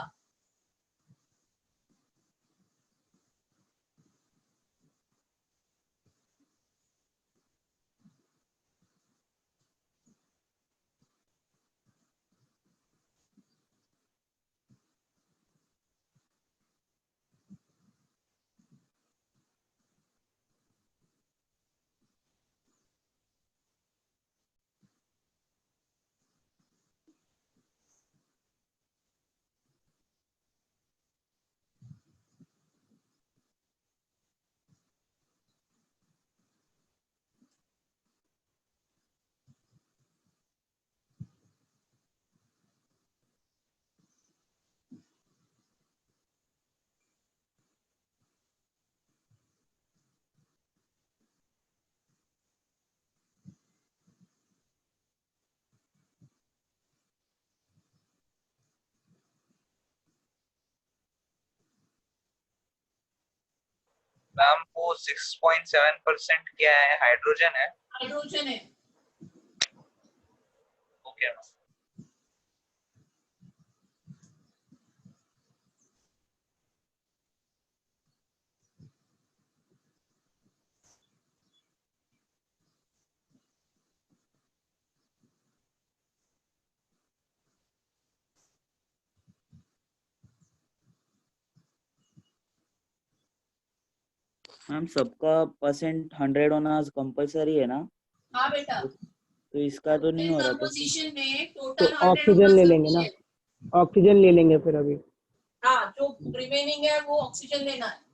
Speaker 11: Ma'am वो 6.7% क्या है, hydrogen है?
Speaker 1: Hydrogen है।
Speaker 11: Okay.
Speaker 12: Ma'am सबका percent 100 होना compulsory है ना?
Speaker 1: हाँ बेटा,
Speaker 12: तो इसका तो नहीं हो रहा था।
Speaker 1: कंपोजिशन में
Speaker 3: तो
Speaker 1: टोटल 100
Speaker 3: ऑक्सीजन
Speaker 1: होना
Speaker 3: ले
Speaker 1: जरूरी
Speaker 3: लेंगे ना,
Speaker 1: है।
Speaker 3: ऑक्सीजन ले लेंगे फिर अभी।
Speaker 1: हाँ, जो रिमेनिंग है वो ऑक्सीजन लेना है।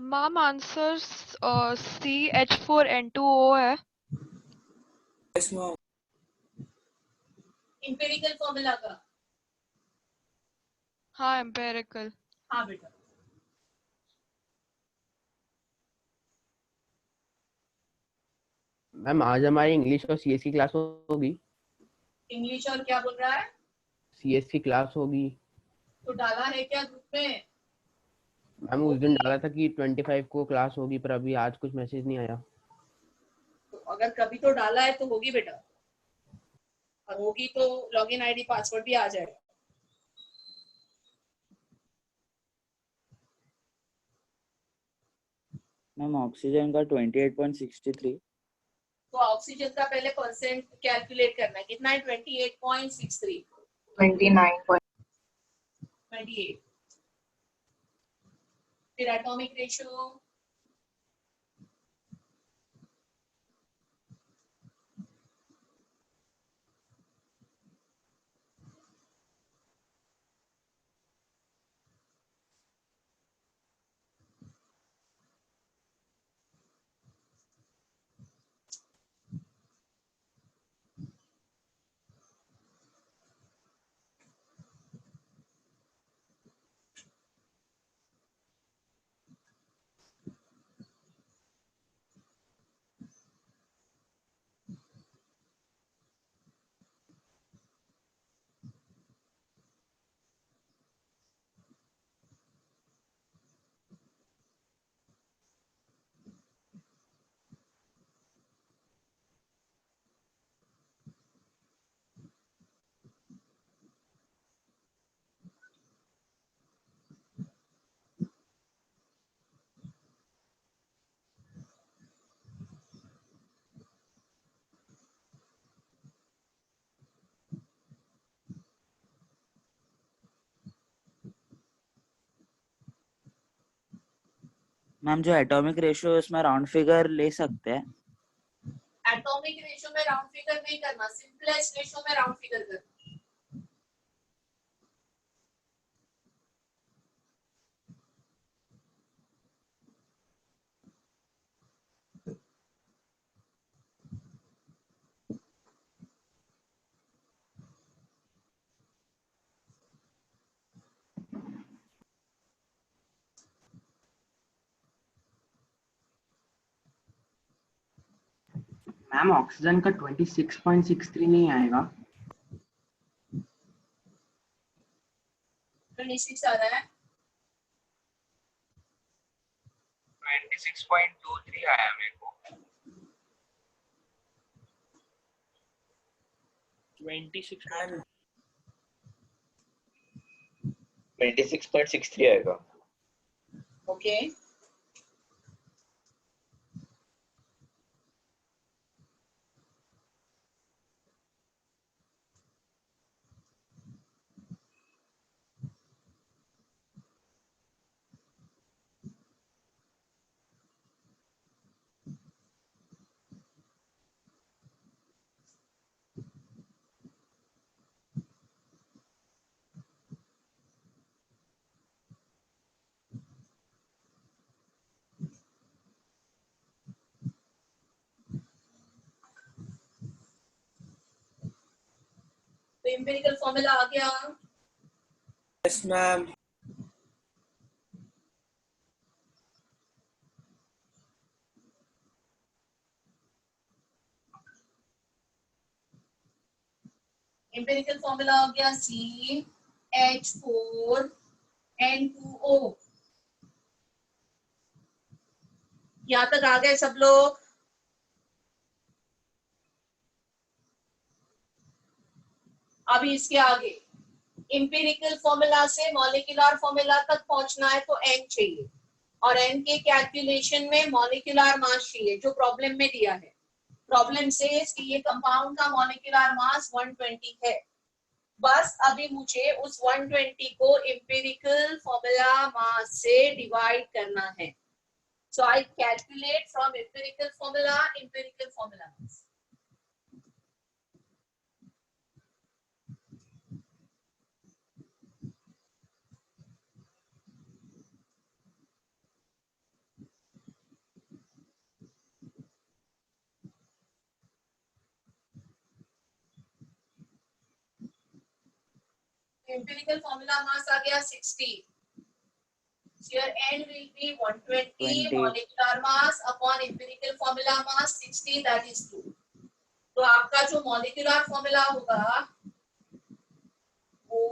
Speaker 9: मैम आंसर CH4N2O है।
Speaker 1: इंपेरिकल फॉर्मूला का।
Speaker 9: हाँ एम्पेरिकल।
Speaker 1: हाँ बेटा।
Speaker 2: मैम आज हमारी इंग्लिश और सीएस की क्लास होगी।
Speaker 1: इंग्लिश और क्या बोल रहा है?
Speaker 2: सीएस की क्लास होगी।
Speaker 1: तो डाला है क्या ग्रुप में?
Speaker 2: मैम उस दिन डाला था कि 25 को क्लास होगी, पर अभी आज कुछ मैसेज नहीं आया।
Speaker 1: तो अगर कभी तो डाला है तो होगी बेटा, और होगी तो लॉगिन आईडी पासवर्ड भी आ जाएगा।
Speaker 12: मैम ऑक्सीजन का 28.63।
Speaker 1: तो ऑक्सीजन का पहले परसेंट कैलकुलेट करना है, कितना है? 28.63। 28। फिर एटॉमिक रेशियो
Speaker 12: मैम जो एटॉमिक रेशियो है उसमें राउंड फिगर ले सकते हैं?
Speaker 1: एटॉमिक रेशियो में राउंड फिगर नहीं करना, सिंपलेस्ट रेशियो में राउंड फिगर करना।
Speaker 2: मैम ऑक्सीजन का 26.63 नहीं आएगा।
Speaker 1: 26 आ रहा है।
Speaker 11: 26.23 आया मेरे को।
Speaker 14: 26
Speaker 8: 26.63 आएगा.
Speaker 1: ओके तो एम्पिरिकल फॉर्मूला आ गया.
Speaker 11: Yes, ma'am.
Speaker 1: एम्पिरिकल फॉर्मूला आ गया CH4N2O. यहाँ तक आ गए सब लोग. अभी इसके आगे एम्पिरिकल फॉर्मूला से मॉलिक्यूलर फॉर्मूला तक पहुंचना है तो n चाहिए और n के कैलकुलेशन में मॉलिक्यूलर मास चाहिए जो प्रॉब्लम में दिया है. प्रॉब्लम से कि ये कंपाउंड का मॉलिक्यूलर मास 120 है. बस अभी मुझे उस 120 को एम्पिरिकल फॉर्मूला मास से डिवाइड करना है. So I calculate from empirical formula mass. Empirical formula mass आ गया 60. So your n will be 120 molecular mass upon empirical formula mass 60, that is 2. तो आपका जो molecular formula होगा वो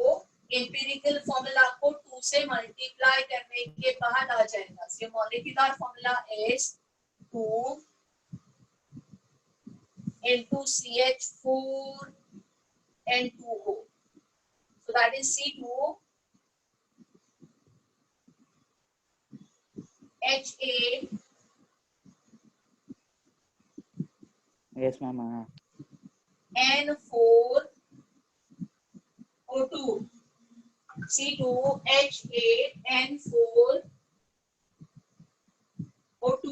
Speaker 1: empirical formula को 2 से multiply करने के बाद आ जाएगा. So molecular formula is 2 into CH4 N2O. So that is C2 H8
Speaker 12: Yes, ma'am.
Speaker 1: N4 O2. C2 H8 N4 O2.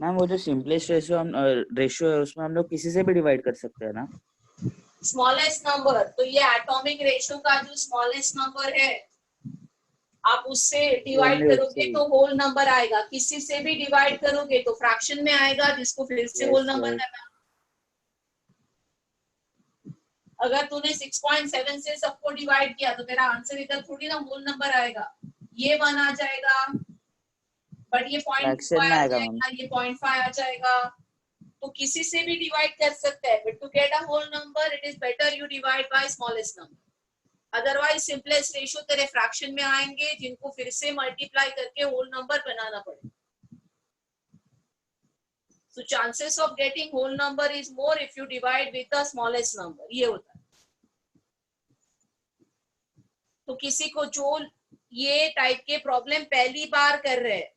Speaker 12: Ma'am वो जो सिंपलेस्ट रेशियो है उसमें हम लोग किसी से भी डिवाइड कर सकते हैं ना.
Speaker 1: Smallest number. तो ये एटॉमिक रेशियो का जो स्मॉलेस्ट नंबर है आप उससे डिवाइड करोगे तो होल नंबर आएगा. किसी से भी डिवाइड करोगे तो फ्रैक्शन में आएगा जिसको फिर से होल नंबर करना. अगर तूने 6.7 से सबको डिवाइड किया तो तेरा आंसर इधर थोड़ी ना होल नंबर आएगा. ये 1 आ जाएगा बट ये 0.5 आ जाएगा, ये 0.5 आ जाएगा. तो किसी से भी डिवाइड कर सकता है. But to get a whole number it is better you divide by smallest number. Otherwise simplest ratio तेरे फ्रैक्शन में आएंगे जिनको फिर से मल्टीप्लाई करके होल नंबर बनाना पड़ेगा. So chances of getting whole number is more if you divide with the smallest number. ये होता है. तो किसी को जो ये टाइप के प्रॉब्लम पहली बार कर रहे हैं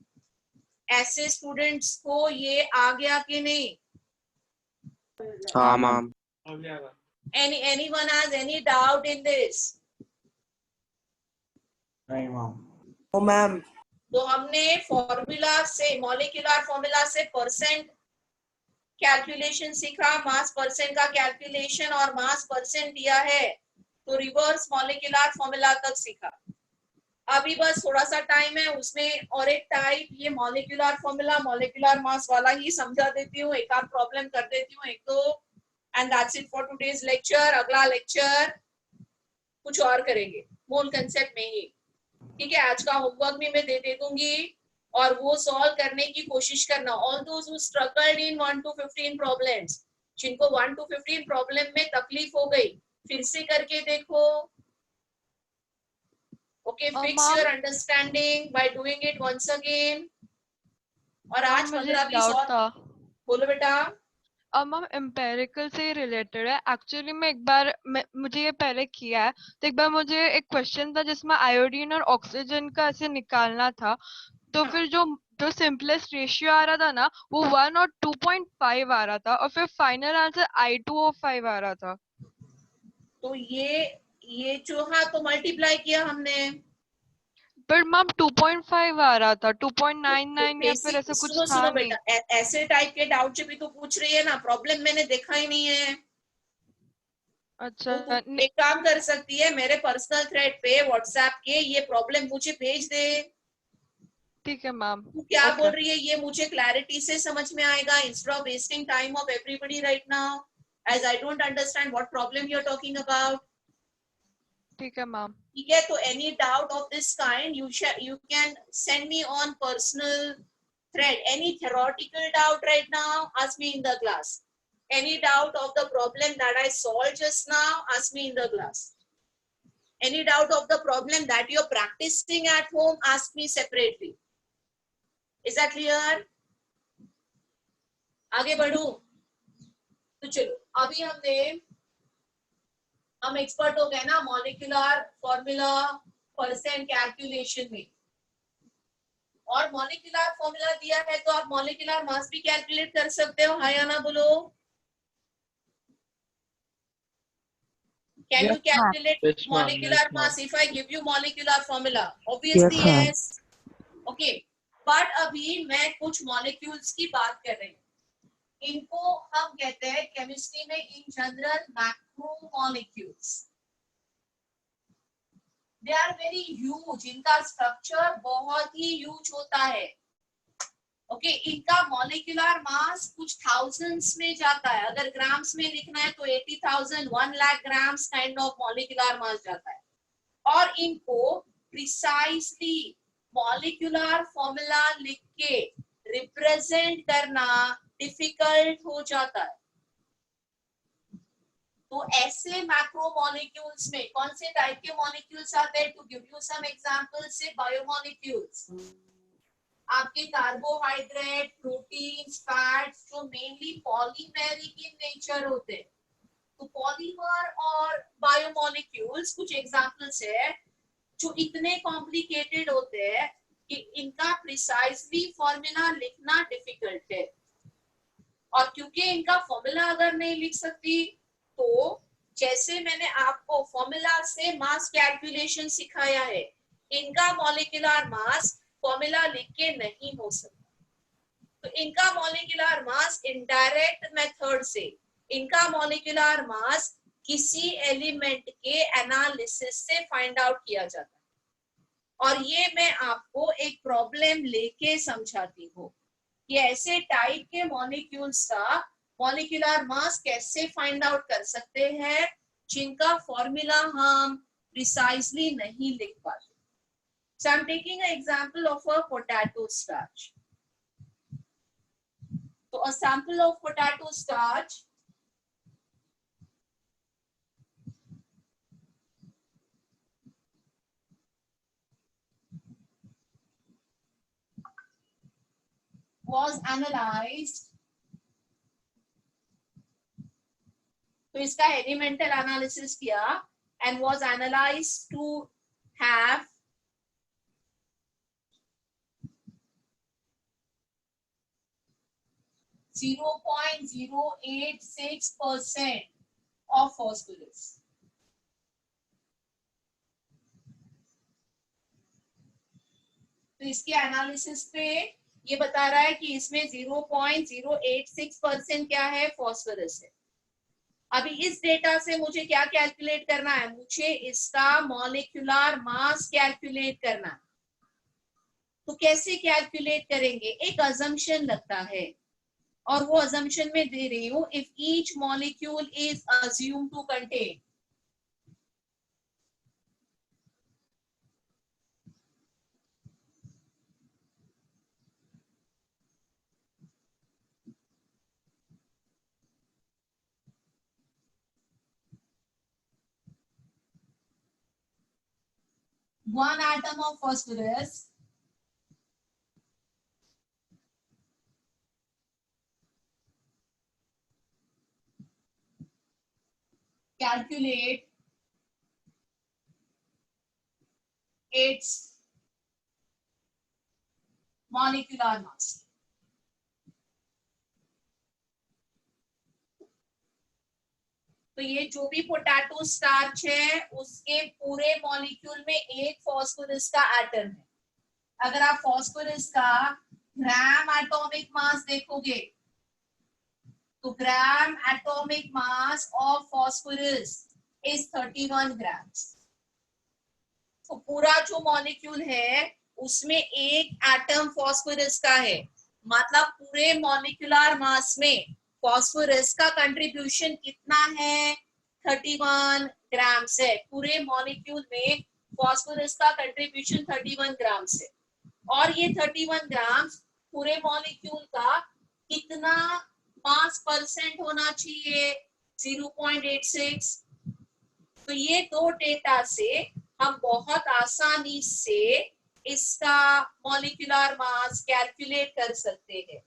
Speaker 1: ऐसे स्टूडेंट्स को ये आ गया कि नहीं?
Speaker 8: हाँ ma'am.
Speaker 1: Anyone has any doubt in this?
Speaker 11: नहीं मैम. ओ मैम.
Speaker 1: तो हमने फॉर्मूला से मॉलिक्यूलर फॉर्मूला से परसेंट कैलकुलेशन सीखा. मास परसेंट का कैलकुलेशन और मास परसेंट दिया है तो रिवर्स मॉलिक्यूलर फॉर्मूला तक सीखा. अभी बस थोड़ा सा टाइम है उसमें और एक टाइप ये मॉलिक्यूलर फॉर्मूला मॉलिक्यूलर मास वाला ही समझा देती हूँ. एक आध प्रॉब्लम कर देती हूँ एक तो. And that's it for today's lecture. अगला लेक्चर कुछ और करेंगे मोल कंसेप्ट में ही. ठीक है. आज का होमवर्क भी मैं दे दूंगी और वो सॉल्व करने की कोशिश करना. All those who struggled in 1 to 15 problems, जिनको 1 to 15 प्रॉब्लम में तकलीफ हो गई फिर से करके देखो. Okay. Fix your understanding by doing it once again. और आज 15-20 और बोलो बेटा.
Speaker 9: मैम एम्पेरिकल से रिलेटेड है एक्चुअली। मैं एक बार मुझे ये पहले किया है, तो एक बार मुझे एक क्वेश्चन था जिसमें आयोडीन और ऑक्सीजन का ऐसे निकालना था, तो फिर जो जो सिंपलेस्ट रेशियो आ रहा था ना वो 1 और 2.5 आ रहा था, और फिर फाइनल आंसर I2O5 आ रहा था।
Speaker 1: तो ये जो, हाँ तो मल्टीप्लाई किया हमने,
Speaker 9: पर मैम 2.5 आ रहा था, 2.99 या फिर ऐसा कुछ
Speaker 1: सुनो
Speaker 9: था
Speaker 1: सुनो
Speaker 9: नहीं।
Speaker 1: बेटा, ऐसे टाइप के डाउट से भी तो पूछ रही है ना, प्रॉब्लम मैंने देखा ही नहीं है।
Speaker 9: अच्छा
Speaker 1: तो तू एक काम कर सकती है, मेरे पर्सनल थ्रेड पे व्हाट्सएप के ये प्रॉब्लम मुझे भेज दे।
Speaker 9: ठीक है मैम।
Speaker 1: तू क्या बोल रही है ये मुझे क्लैरिटी से समझ में आएगा, instead of wasting time of everybody right now, as I don't understand what problem you are talking about.
Speaker 9: ठीक है मैम।
Speaker 1: ठीक है, तो any doubt of this kind you can send me on personal thread. Any theoretical doubt right now, ask me in the class. Any doubt of the problem that I solved just now, ask me in the class. Any doubt of the problem that you're practicing at home, ask me separately. Is that clear? आगे बढ़ूं? तो चलो, अभी हम expert हो गए ना molecular formula percent calculation में, और मॉलिक्यूलर फॉर्मूला दिया है तो आप मॉलिक्यूलर मास भी कैलकुलेट कर सकते हो, हाँ या ना बोलो? Can you calculate molecular mass if I give you molecular formula? Obviously yes. Okay, but अभी मैं कुछ molecules की बात कर रही हूँ, इनको हम कहते हैं केमिस्ट्री में in general macromolecules. They are very huge, इनका स्ट्रक्चर बहुत ही ह्यूज होता है। ओके, इनका मॉलिक्यूलर मास कुछ थाउजेंड्स में जाता है, अगर ग्राम्स में लिखना है तो 80,000 1 lakh grams kind of molecular mass जाता है, और इनको प्रिसाइसली मॉलिक्यूलर फॉर्मूला लिख के रिप्रेजेंट करना डिफिकल्ट हो जाता है। तो ऐसे मैक्रोमोलेक्यूल्स में कौन से टाइप के मॉलिक्यूल्स आते हैं? To give you some examples से बायोमोलेक्यूल्स, आपके कार्बोहाइड्रेट, प्रोटीन्स, फैट्स जो मेनली पॉलीमेरिक इन नेचर होते हैं। तो पॉलीमर और बायोमोलेक्यूल्स कुछ एग्जांपल्स है जो इतने कॉम्प्लिकेटेड होते हैं कि इनका प्रिसाइसली फॉर्मूला लिखना डिफिकल्ट है, और क्योंकि इनका फॉर्मूला अगर नहीं लिख सकती तो जैसे मैंने आपको फॉर्मूला से मास कैलकुलेशन सिखाया है, इनका मॉलिक्यूलर मास फॉर्मूला लिख के नहीं हो सकता। तो इनका मॉलिक्यूलर मास इनडायरेक्ट मेथड से, इनका मॉलिक्यूलर मास किसी एलिमेंट के एनालिसिस से फाइंड आउट किया जाता है। और ये मैं आपको एक प्रॉब्लम लेके समझाती हूँ कि ऐसे टाइप के मॉलिक्यूल्स का मॉलिक्यूलर मास कैसे फाइंड आउट कर सकते हैं जिनका फॉर्मूला हम प्रिसाइसली नहीं लिख पाते। So I'm taking an example of a potato starch. So a sample of potato starch was analyzed. तो इसका एलिमेंटल एनालिसिस किया and was analyzed to have 0.086% of phosphorus. तो इसके एनालिसिस पे ये बता रहा है कि इसमें 0.086% क्या है? फॉस्फोरस है। अभी इस डेटा से मुझे क्या कैलकुलेट करना है? मुझे इसका मॉलिक्यूलर मास कैलकुलेट करना है। तो कैसे कैलकुलेट करेंगे? एक अजम्पशन लगता है, और वो अजम्पशन में दे रही हूं, if each molecule is assume to contain one atom of phosphorus calculate its molecular mass. तो ये जो भी पोटैटो स्टार्च है उसके पूरे मॉलिक्यूल में एक फास्फोरस का एटम है. अगर आप फास्फोरस का ग्राम एटॉमिक मास देखोगे तो gram atomic mass of phosphorus is 31 grams. तो पूरा जो मॉलिक्यूल है उसमें एक एटम फास्फोरस का है. मतलब पूरे मॉलिक्यूलर मास में फास्फोरस का कंट्रीब्यूशन कितना है? 31 ग्राम्स है. पूरे मॉलिक्यूल में फास्फोरस का कंट्रीब्यूशन 31 ग्राम्स है. और ये 31 ग्राम्स पूरे मॉलिक्यूल का कितना मास परसेंट होना चाहिए? 0.86. तो ये दो डेटा से हम बहुत आसानी से इसका मॉलिक्यूलर मास कैलकुलेट कर सकते हैं.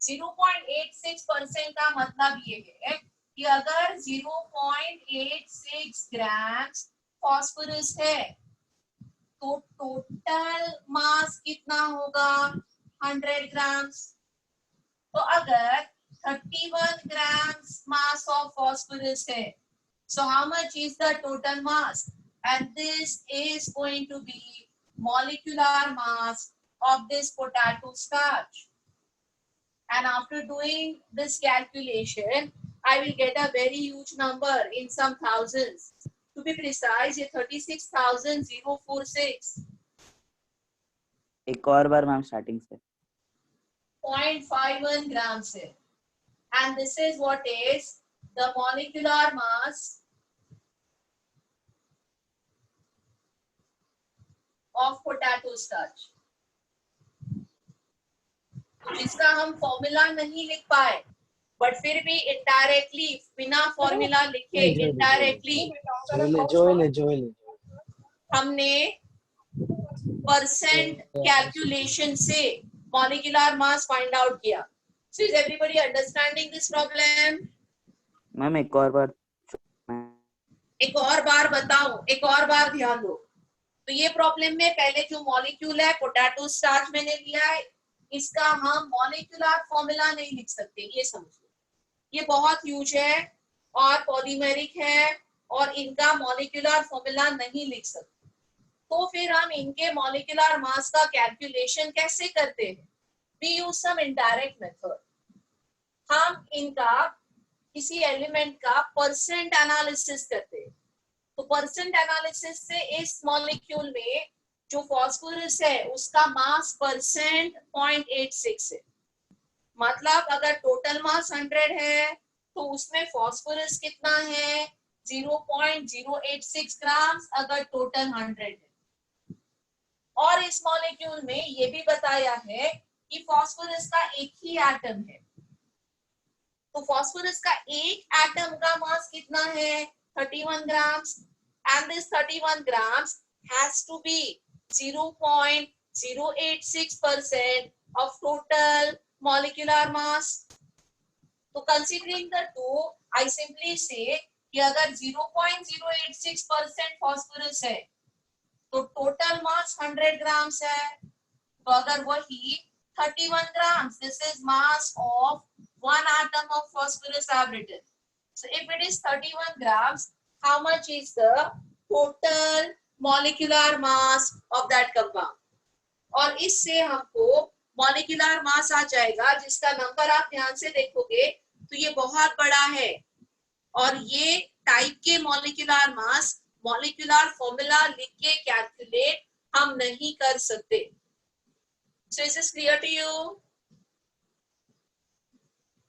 Speaker 1: 0.86% का मतलब ये है कि अगर 0.86 ग्राम्स फास्फोरस है तो टोटल मास कितना होगा? 100 ग्राम्स. तो अगर 31 grams mass of phosphorus है, so how much is the total mass? And this is going to be molecular mass of this potato starch. And after doing this calculation, I will get a very huge number in some thousands. To be precise, ये 36,046.
Speaker 12: एक और बार ma'am starting से
Speaker 1: 0.51 grams है. And this is what is the molecular mass of potato starch. जिसका हम formula नहीं लिख पाए, बट फिर भी इनडायरेक्टली बिना फॉर्मूला लिखे इनडायरेक्टली हमने परसेंट कैलकुलेशन से मॉलिक्यूलर मास फाइंड आउट किया. So is everybody understanding this problem?
Speaker 12: Ma'am एक और बार
Speaker 1: बताऊं, एक और बार ध्यान दो. तो ये प्रॉब्लम में पहले जो मॉलिक्यूल है पोटैटो स्टार्च मैंने लिया है, इसका हम मॉलिक्यूलर फॉर्मूला नहीं लिख सकते. ये समझो, ये बहुत ह्यूज है और पॉलीमेरिक है और इनका मॉलिक्यूलर फॉर्मूला नहीं लिख सकते. तो फिर हम इनके मॉलिक्यूलर मास का कैलकुलेशन कैसे करते हैं? We use some indirect method. हम इनका किसी एलिमेंट का परसेंट एनालिसिस करते हैं. तो परसेंट एनालिसिस से इस मॉलिक्यूल में जो फास्फोरस है उसका मास परसेंट 0.86 है. मतलब अगर टोटल मास 100 है तो उसमें फास्फोरस कितना है? 0.086 ग्राम्स अगर टोटल 100 है. और इस मॉलिक्यूल में ये भी बताया है कि फास्फोरस का एक ही एटम है. तो फास्फोरस का एक एटम का मास कितना है? 31 grams. And this 31 grams has to be 0.086% of total molecular mass. तो considering the two, I simply say कि अगर 0.086% फास्फोरस है तो टोटल मास 100 ग्राम्स है. तो अगर वही 31 grams, this is mass of one atom of phosphorus I have written. So if it is 31 grams, how much is the total molecular mass of that compound? और इससे हमको molecular mass आ जाएगा जिसका number आप ध्यान से देखोगे तो ये बहुत बड़ा है. और ये टाइप के molecular mass molecular formula लिख के कैलकुलेट हम नहीं कर सकते. So is this clear to you?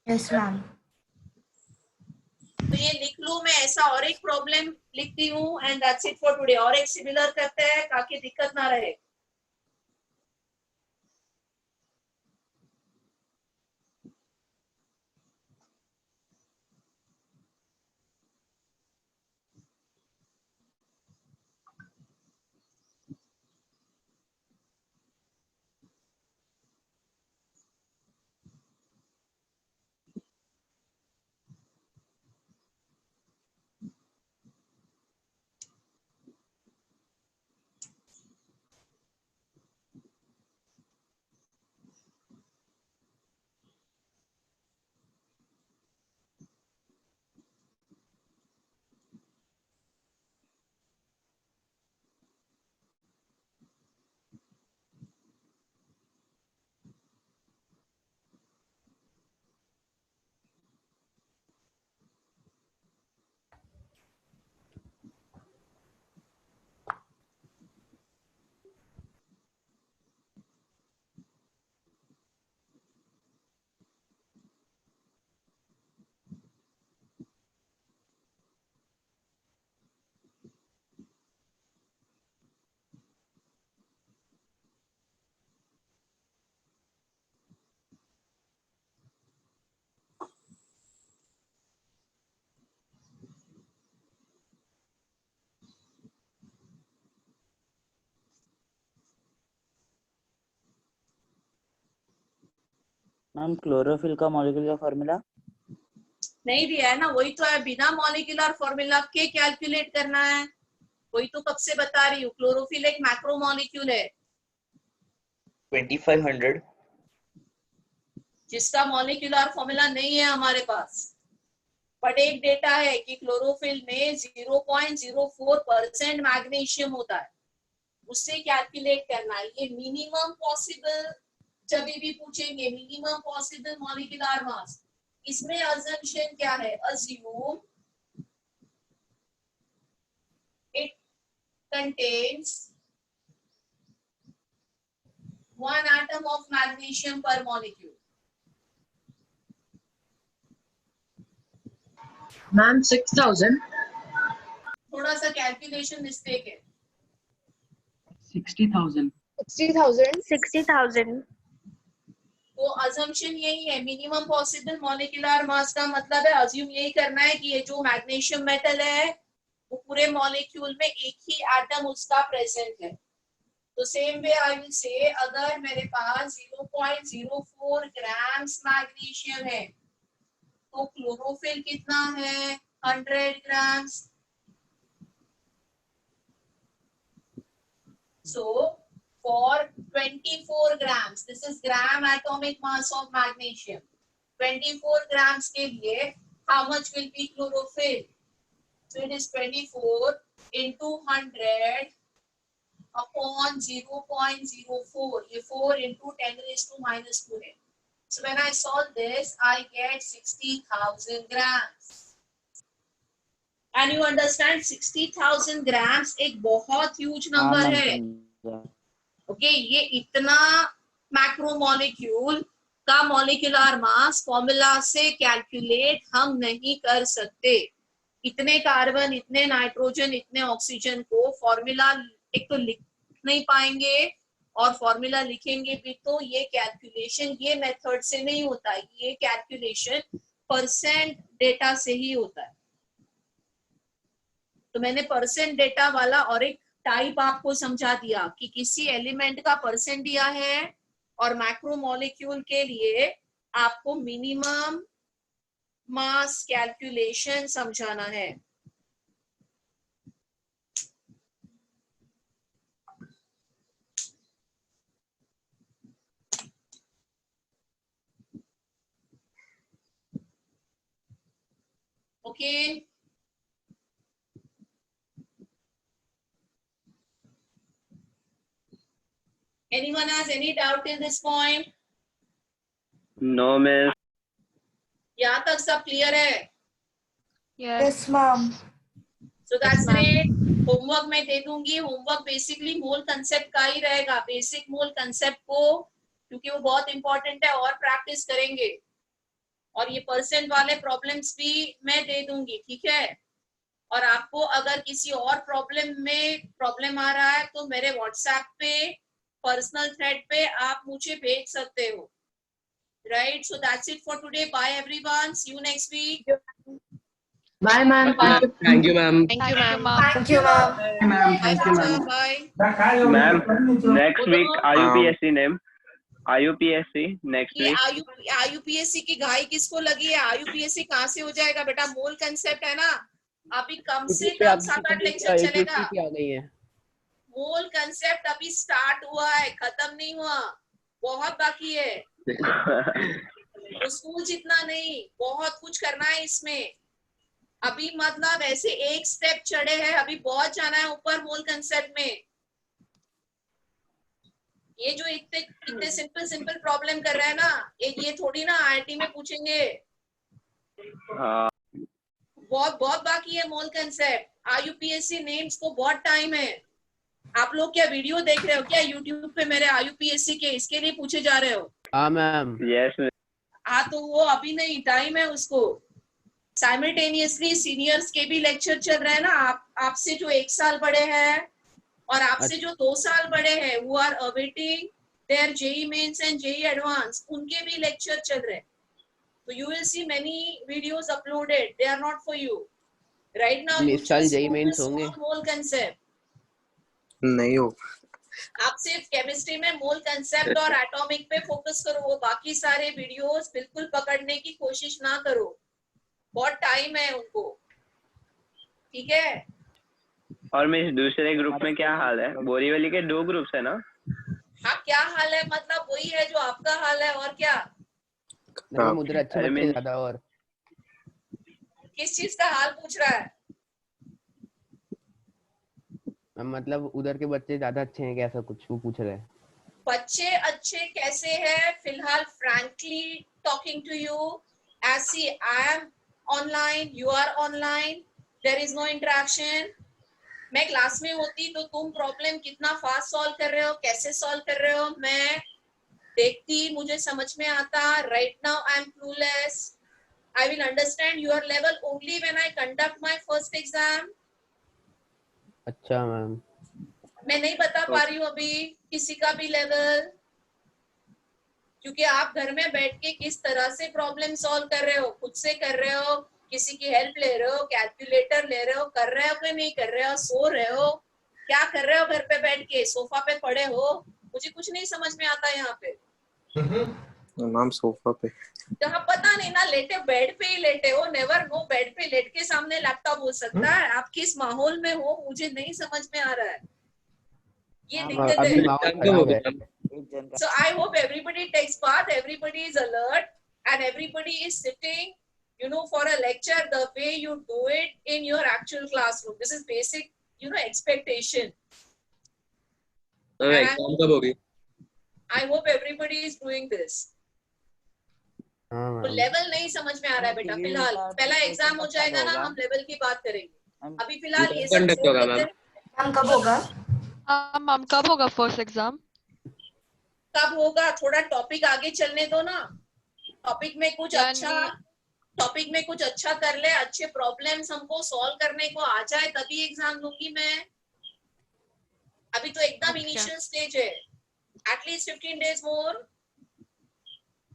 Speaker 4: Yes, ma'am.
Speaker 1: तो ये लिख लूं मैं. ऐसा और एक प्रॉब्लम लिखती हूँ and that's it for today. और एक सिमिलर करते हैं ताकि दिक्कत ना रहे.
Speaker 12: मैम क्लोरोफिल का मॉलिक्यूलर फॉर्मूला
Speaker 1: नहीं दिया है ना, वही तो है, बिना मॉलिक्यूलर फॉर्मूला के कैलकुलेट करना है, वही तो कब से बता रही हूँ। क्लोरोफिल एक मैक्रो मॉलिक्यूल है
Speaker 11: 2500
Speaker 1: जिसका मॉलिक्यूलर फॉर्मूला नहीं है हमारे पास, बट एक डेटा है कि क्लोरोफिल में 0.04% मैग्नीशियम होता है, उससे कैलकुलेट करना है। ये मिनिमम पॉसिबल, जब भी पूछेंगे मिनिमम पॉसिबल मॉलिक्यूलर मास, इसमें अजम्पशन क्या है, assume it contains 1 atom of magnesium per molecule.
Speaker 14: Ma'am 6000
Speaker 1: थोड़ा सा कैलकुलेशन मिस्टेक है।
Speaker 14: 60,000
Speaker 15: 60,000
Speaker 1: तो अजम्पशन यही है, मिनिमम पॉसिबल मॉलिक्यूलर मास का मतलब है अज्यूम यही करना है कि ये जो मैग्नीशियम मेटल है वो पूरे मॉलिक्यूल में एक ही एटम उसका प्रेजेंट है। तो same way I will say, अगर मेरे पास 0.04 ग्राम्स मैग्नीशियम है तो क्लोरोफिल कितना है, 100 grams. So for 24 grams, this is gram atomic mass of magnesium. 24 grams के लिए how much will be chlorophyll? So it is 24 into 100 upon 0.04. ये 4 into 10⁻⁻² है. So when I solve this, I get 60,000 grams. And you understand 60,000 grams एक बहुत huge number है। Okay, ये इतना macromolecule का मॉलिक्यूलर मास फॉर्मूला से कैलकुलेट हम नहीं कर सकते। इतने कार्बन, इतने नाइट्रोजन, इतने ऑक्सीजन को फॉर्मूला एक तो लिख नहीं पाएंगे, और फॉर्मूला लिखेंगे भी तो ये कैलकुलेशन ये मेथड से नहीं होता है, ये कैलकुलेशन परसेंट डेटा से ही होता है। तो मैंने परसेंट डेटा वाला और एक टाइप आपको समझा दिया कि किसी एलिमेंट का परसेंट दिया है और मैक्रोमोलिक्यूल के लिए आपको मिनिमम मास कैलकुलेशन समझाना है। Okay, anyone has any doubt till this point?
Speaker 13: No, miss.
Speaker 1: यहाँ तक सब क्लियर है?
Speaker 6: Yes, ma'am.
Speaker 1: So that's great. Homework मैं दे दूंगी। होमवर्क बेसिकली मोल कंसेप्ट का ही रहेगा, बेसिक मोल कंसेप्ट को, क्योंकि वो बहुत इंपॉर्टेंट है, और प्रैक्टिस करेंगे। और ये परसेंट वाले प्रॉब्लम्स भी मैं दे दूंगी, ठीक है? और आपको अगर किसी और प्रॉब्लम आ रहा है तो मेरे व्हाट्सएप पे पर्सनल थ्रेड पे आप मुझे भेज सकते हो। Right, so that's it for today. Bye everyone, see you next week.
Speaker 14: Bye ma'am.
Speaker 13: Thank you, ma'am.
Speaker 9: Thank you, ma'am.
Speaker 6: Thank you, ma'am.
Speaker 1: Bye.
Speaker 13: Ma'am, next week IUPSC name. IUPSC next
Speaker 1: ये
Speaker 13: week.
Speaker 1: IUPSC की घाई किसको लगी है? IUPSC कहाँ से हो जाएगा बेटा? मोल कंसेप्ट है ना, अभी कम से कम 7-8 लेक्चर चलेगा।
Speaker 2: आ गई है।
Speaker 1: मोल कंसेप्ट अभी स्टार्ट हुआ है, खत्म नहीं हुआ, बहुत बाकी है। तो स्कूल जितना नहीं, बहुत कुछ करना है इसमें। अभी मतलब ऐसे एक स्टेप चढ़े हैं, अभी बहुत जाना है ऊपर मोल कंसेप्ट में। ये जो इतने सिंपल प्रॉब्लम कर रहा है ना, ये थोड़ी ना IIT में पूछेंगे। बहुत बाकी है मोल कंसेप्ट। IUPSC नेम्स को बहुत टाइम है। आप लोग क्या वीडियो देख रहे हो क्या YouTube पे मेरे IUPSC के? इसके लिए पूछे जा रहे हो?
Speaker 2: हाँ मैम।
Speaker 13: Yes, ma'am.
Speaker 1: हाँ, तो वो अभी नहीं, टाइम है उसको। साइमल्टेनियसली सीनियर्स के भी लेक्चर चल रहे हैं ना, आपसे जो 1 साल बड़े हैं और आपसे जो 2 साल बड़े हैं, वो are awaiting their JEE mains and JEE advance, उनके भी लेक्चर चल रहे हैं। So you will see many videos uploaded. They are not for you. Right now, you
Speaker 2: इस साल
Speaker 1: just
Speaker 2: JEE
Speaker 1: focus
Speaker 2: mains होंगे?
Speaker 1: on whole concept.
Speaker 8: नहीं हो
Speaker 1: आप सिर्फ केमिस्ट्री में मोल कंसेप्ट और एटॉमिक पे फोकस करो, वो बाकी सारे वीडियोस बिल्कुल पकड़ने की कोशिश ना करो, बहुत टाइम है उनको, ठीक है।
Speaker 13: और मिस दूसरे ग्रुप में क्या हाल है? बोरीवली के 2 ग्रुप्स है ना?
Speaker 1: हाँ क्या हाल है मतलब वही है जो आपका हाल है, और क्या?
Speaker 2: मैम उधर अच्छे बच्चे ज्यादा, और
Speaker 1: किस चीज का हाल पूछ रहा है?
Speaker 2: मैम मतलब उधर के बच्चे ज्यादा अच्छे हैं क्या, ऐसा कुछ वो पूछ रहे हैं।
Speaker 1: बच्चे अच्छे कैसे हैं फिलहाल? Frankly talking to you, as see I am online, you are online, there is no interaction. मैं क्लास में होती तो तुम प्रॉब्लम कितना फास्ट सॉल्व कर रहे हो, कैसे सॉल्व कर रहे हो, मैं देखती, मुझे समझ में आता। Right now I am clueless, I will understand your level only when I conduct my first exam.
Speaker 2: अच्छा मैम,
Speaker 1: मैं नहीं बता पा रही हूँ अभी किसी का भी लेवल, क्योंकि आप घर में बैठ के किस तरह से प्रॉब्लम सॉल्व कर रहे हो, खुद से कर रहे हो, किसी की हेल्प ले रहे हो, कैलकुलेटर ले रहे हो, कर रहे हो कि नहीं कर रहे हो, सो रहे हो, क्या कर रहे हो घर पे बैठ के, सोफा पे पड़े हो, मुझे कुछ नहीं समझ में आता यहाँ पे।
Speaker 8: मैम सोफा पे
Speaker 1: जहाँ पता नहीं ना, लेटे बेड पे ही लेटे हो, नेवर नो बेड पे लेट के सामने लैपटॉप हो सकता है, आप किस माहौल में हो मुझे नहीं समझ में आ रहा है, ये दिक्कत
Speaker 2: अभी
Speaker 1: है।
Speaker 2: माहौल खराब है।
Speaker 1: So I hope everybody takes part, everybody is alert, and everybody is sitting, you know, for a lecture the way you do it in your actual classroom. This is basic, you know, expectation.
Speaker 8: Exam कब होगी?
Speaker 1: I hope everybody is doing this. तो level नहीं समझ में आ रहा है बेटा फिलहाल, पहला एग्जाम हो जाएगा ना, हम लेवल की बात करेंगे, अभी फिलहाल ये सब
Speaker 8: कंडक्ट होगा मैम?
Speaker 4: मैम कब होगा?
Speaker 9: मैम कब होगा फर्स्ट एग्जाम?
Speaker 1: कब होगा, थोड़ा टॉपिक आगे चलने दो ना, टॉपिक में कुछ अच्छा कर ले, अच्छे प्रॉब्लम्स हमको सॉल्व करने को आ जाए तभी एग्जाम लूंगी मैं, अभी तो एकदम इनिशियल स्टेज है, at least 15 days more.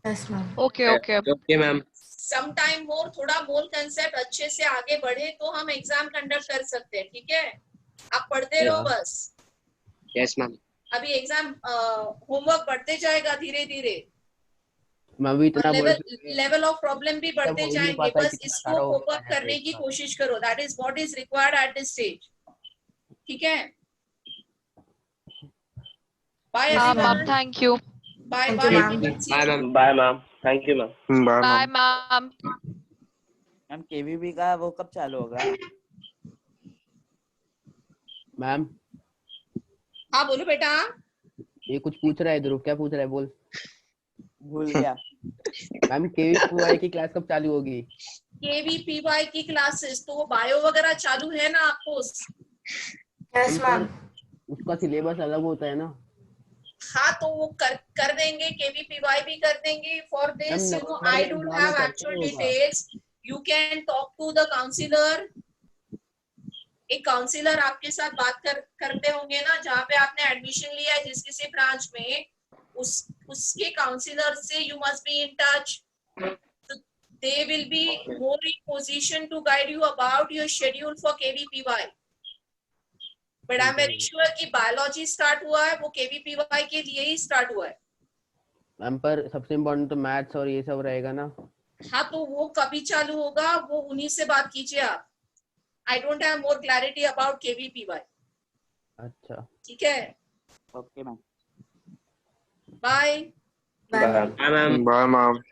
Speaker 4: Yes ma'am.
Speaker 8: Okay ma'am.
Speaker 1: Some time more, थोड़ा मोल कंसेप्ट अच्छे से आगे बढ़े तो हम एग्जाम कंडक्ट कर सकते हैं, ठीक है, आप पढ़ते रहो बस।
Speaker 8: Yes ma'am.
Speaker 1: अभी एग्जाम होमवर्क बढ़ते जाएगा धीरे धीरे,
Speaker 2: मैं भी इतना
Speaker 1: लेवल ऑफ प्रॉब्लम भी बढ़ते जाएंगे, बस इसको कोप अप करने की कोशिश करो, that is what is required at this stage, ठीक है। Bye
Speaker 9: ma'am, thank you.
Speaker 1: Bye
Speaker 8: bye ma'am.
Speaker 13: Bye ma'am, thank you ma'am.
Speaker 9: Bye ma'am.
Speaker 12: Ma'am KVB का वो कब चालू होगा?
Speaker 2: मैम
Speaker 1: हाँ बोलो बेटा।
Speaker 2: ये कुछ पूछ रहा है ध्रुव, क्या पूछ रहा है बोल?
Speaker 12: भूल गया।
Speaker 2: मैम केवीपीवाई की क्लास कब चालू होगी?
Speaker 1: केवीपीवाई की क्लासेस तो वो बायो वगैरह चालू है ना आपको?
Speaker 4: Yes ma'am.
Speaker 2: उसका सिलेबस अलग होता है ना।
Speaker 1: हाँ तो वो कर देंगे, केवीपीवाई भी कर देंगे। For this you know I don't have actual details, you can talk to the counsellor. एक काउंसलर आपके साथ बात करते होंगे ना, जहाँ पे आपने एडमिशन लिया है जिस किसी ब्रांच में, उसके काउंसलर से you must be in touch, they will be more in position to guide you about your schedule for KVPY. But I'm very sure कि बायोलॉजी स्टार्ट हुआ है वो KVPY के लिए ही स्टार्ट हुआ है।
Speaker 2: मैम पर सबसे इम्पोर्टेंट तो मैथ्स और ये सब रहेगा ना।
Speaker 1: हाँ तो वो कभी चालू होगा वो उन्हीं से बात कीजिए आप। I don't have more clarity about KVPY.
Speaker 2: अच्छा
Speaker 1: ठीक है,
Speaker 12: okay ma'am.
Speaker 1: Bye.
Speaker 8: Bye ma'am. Bye ma'am.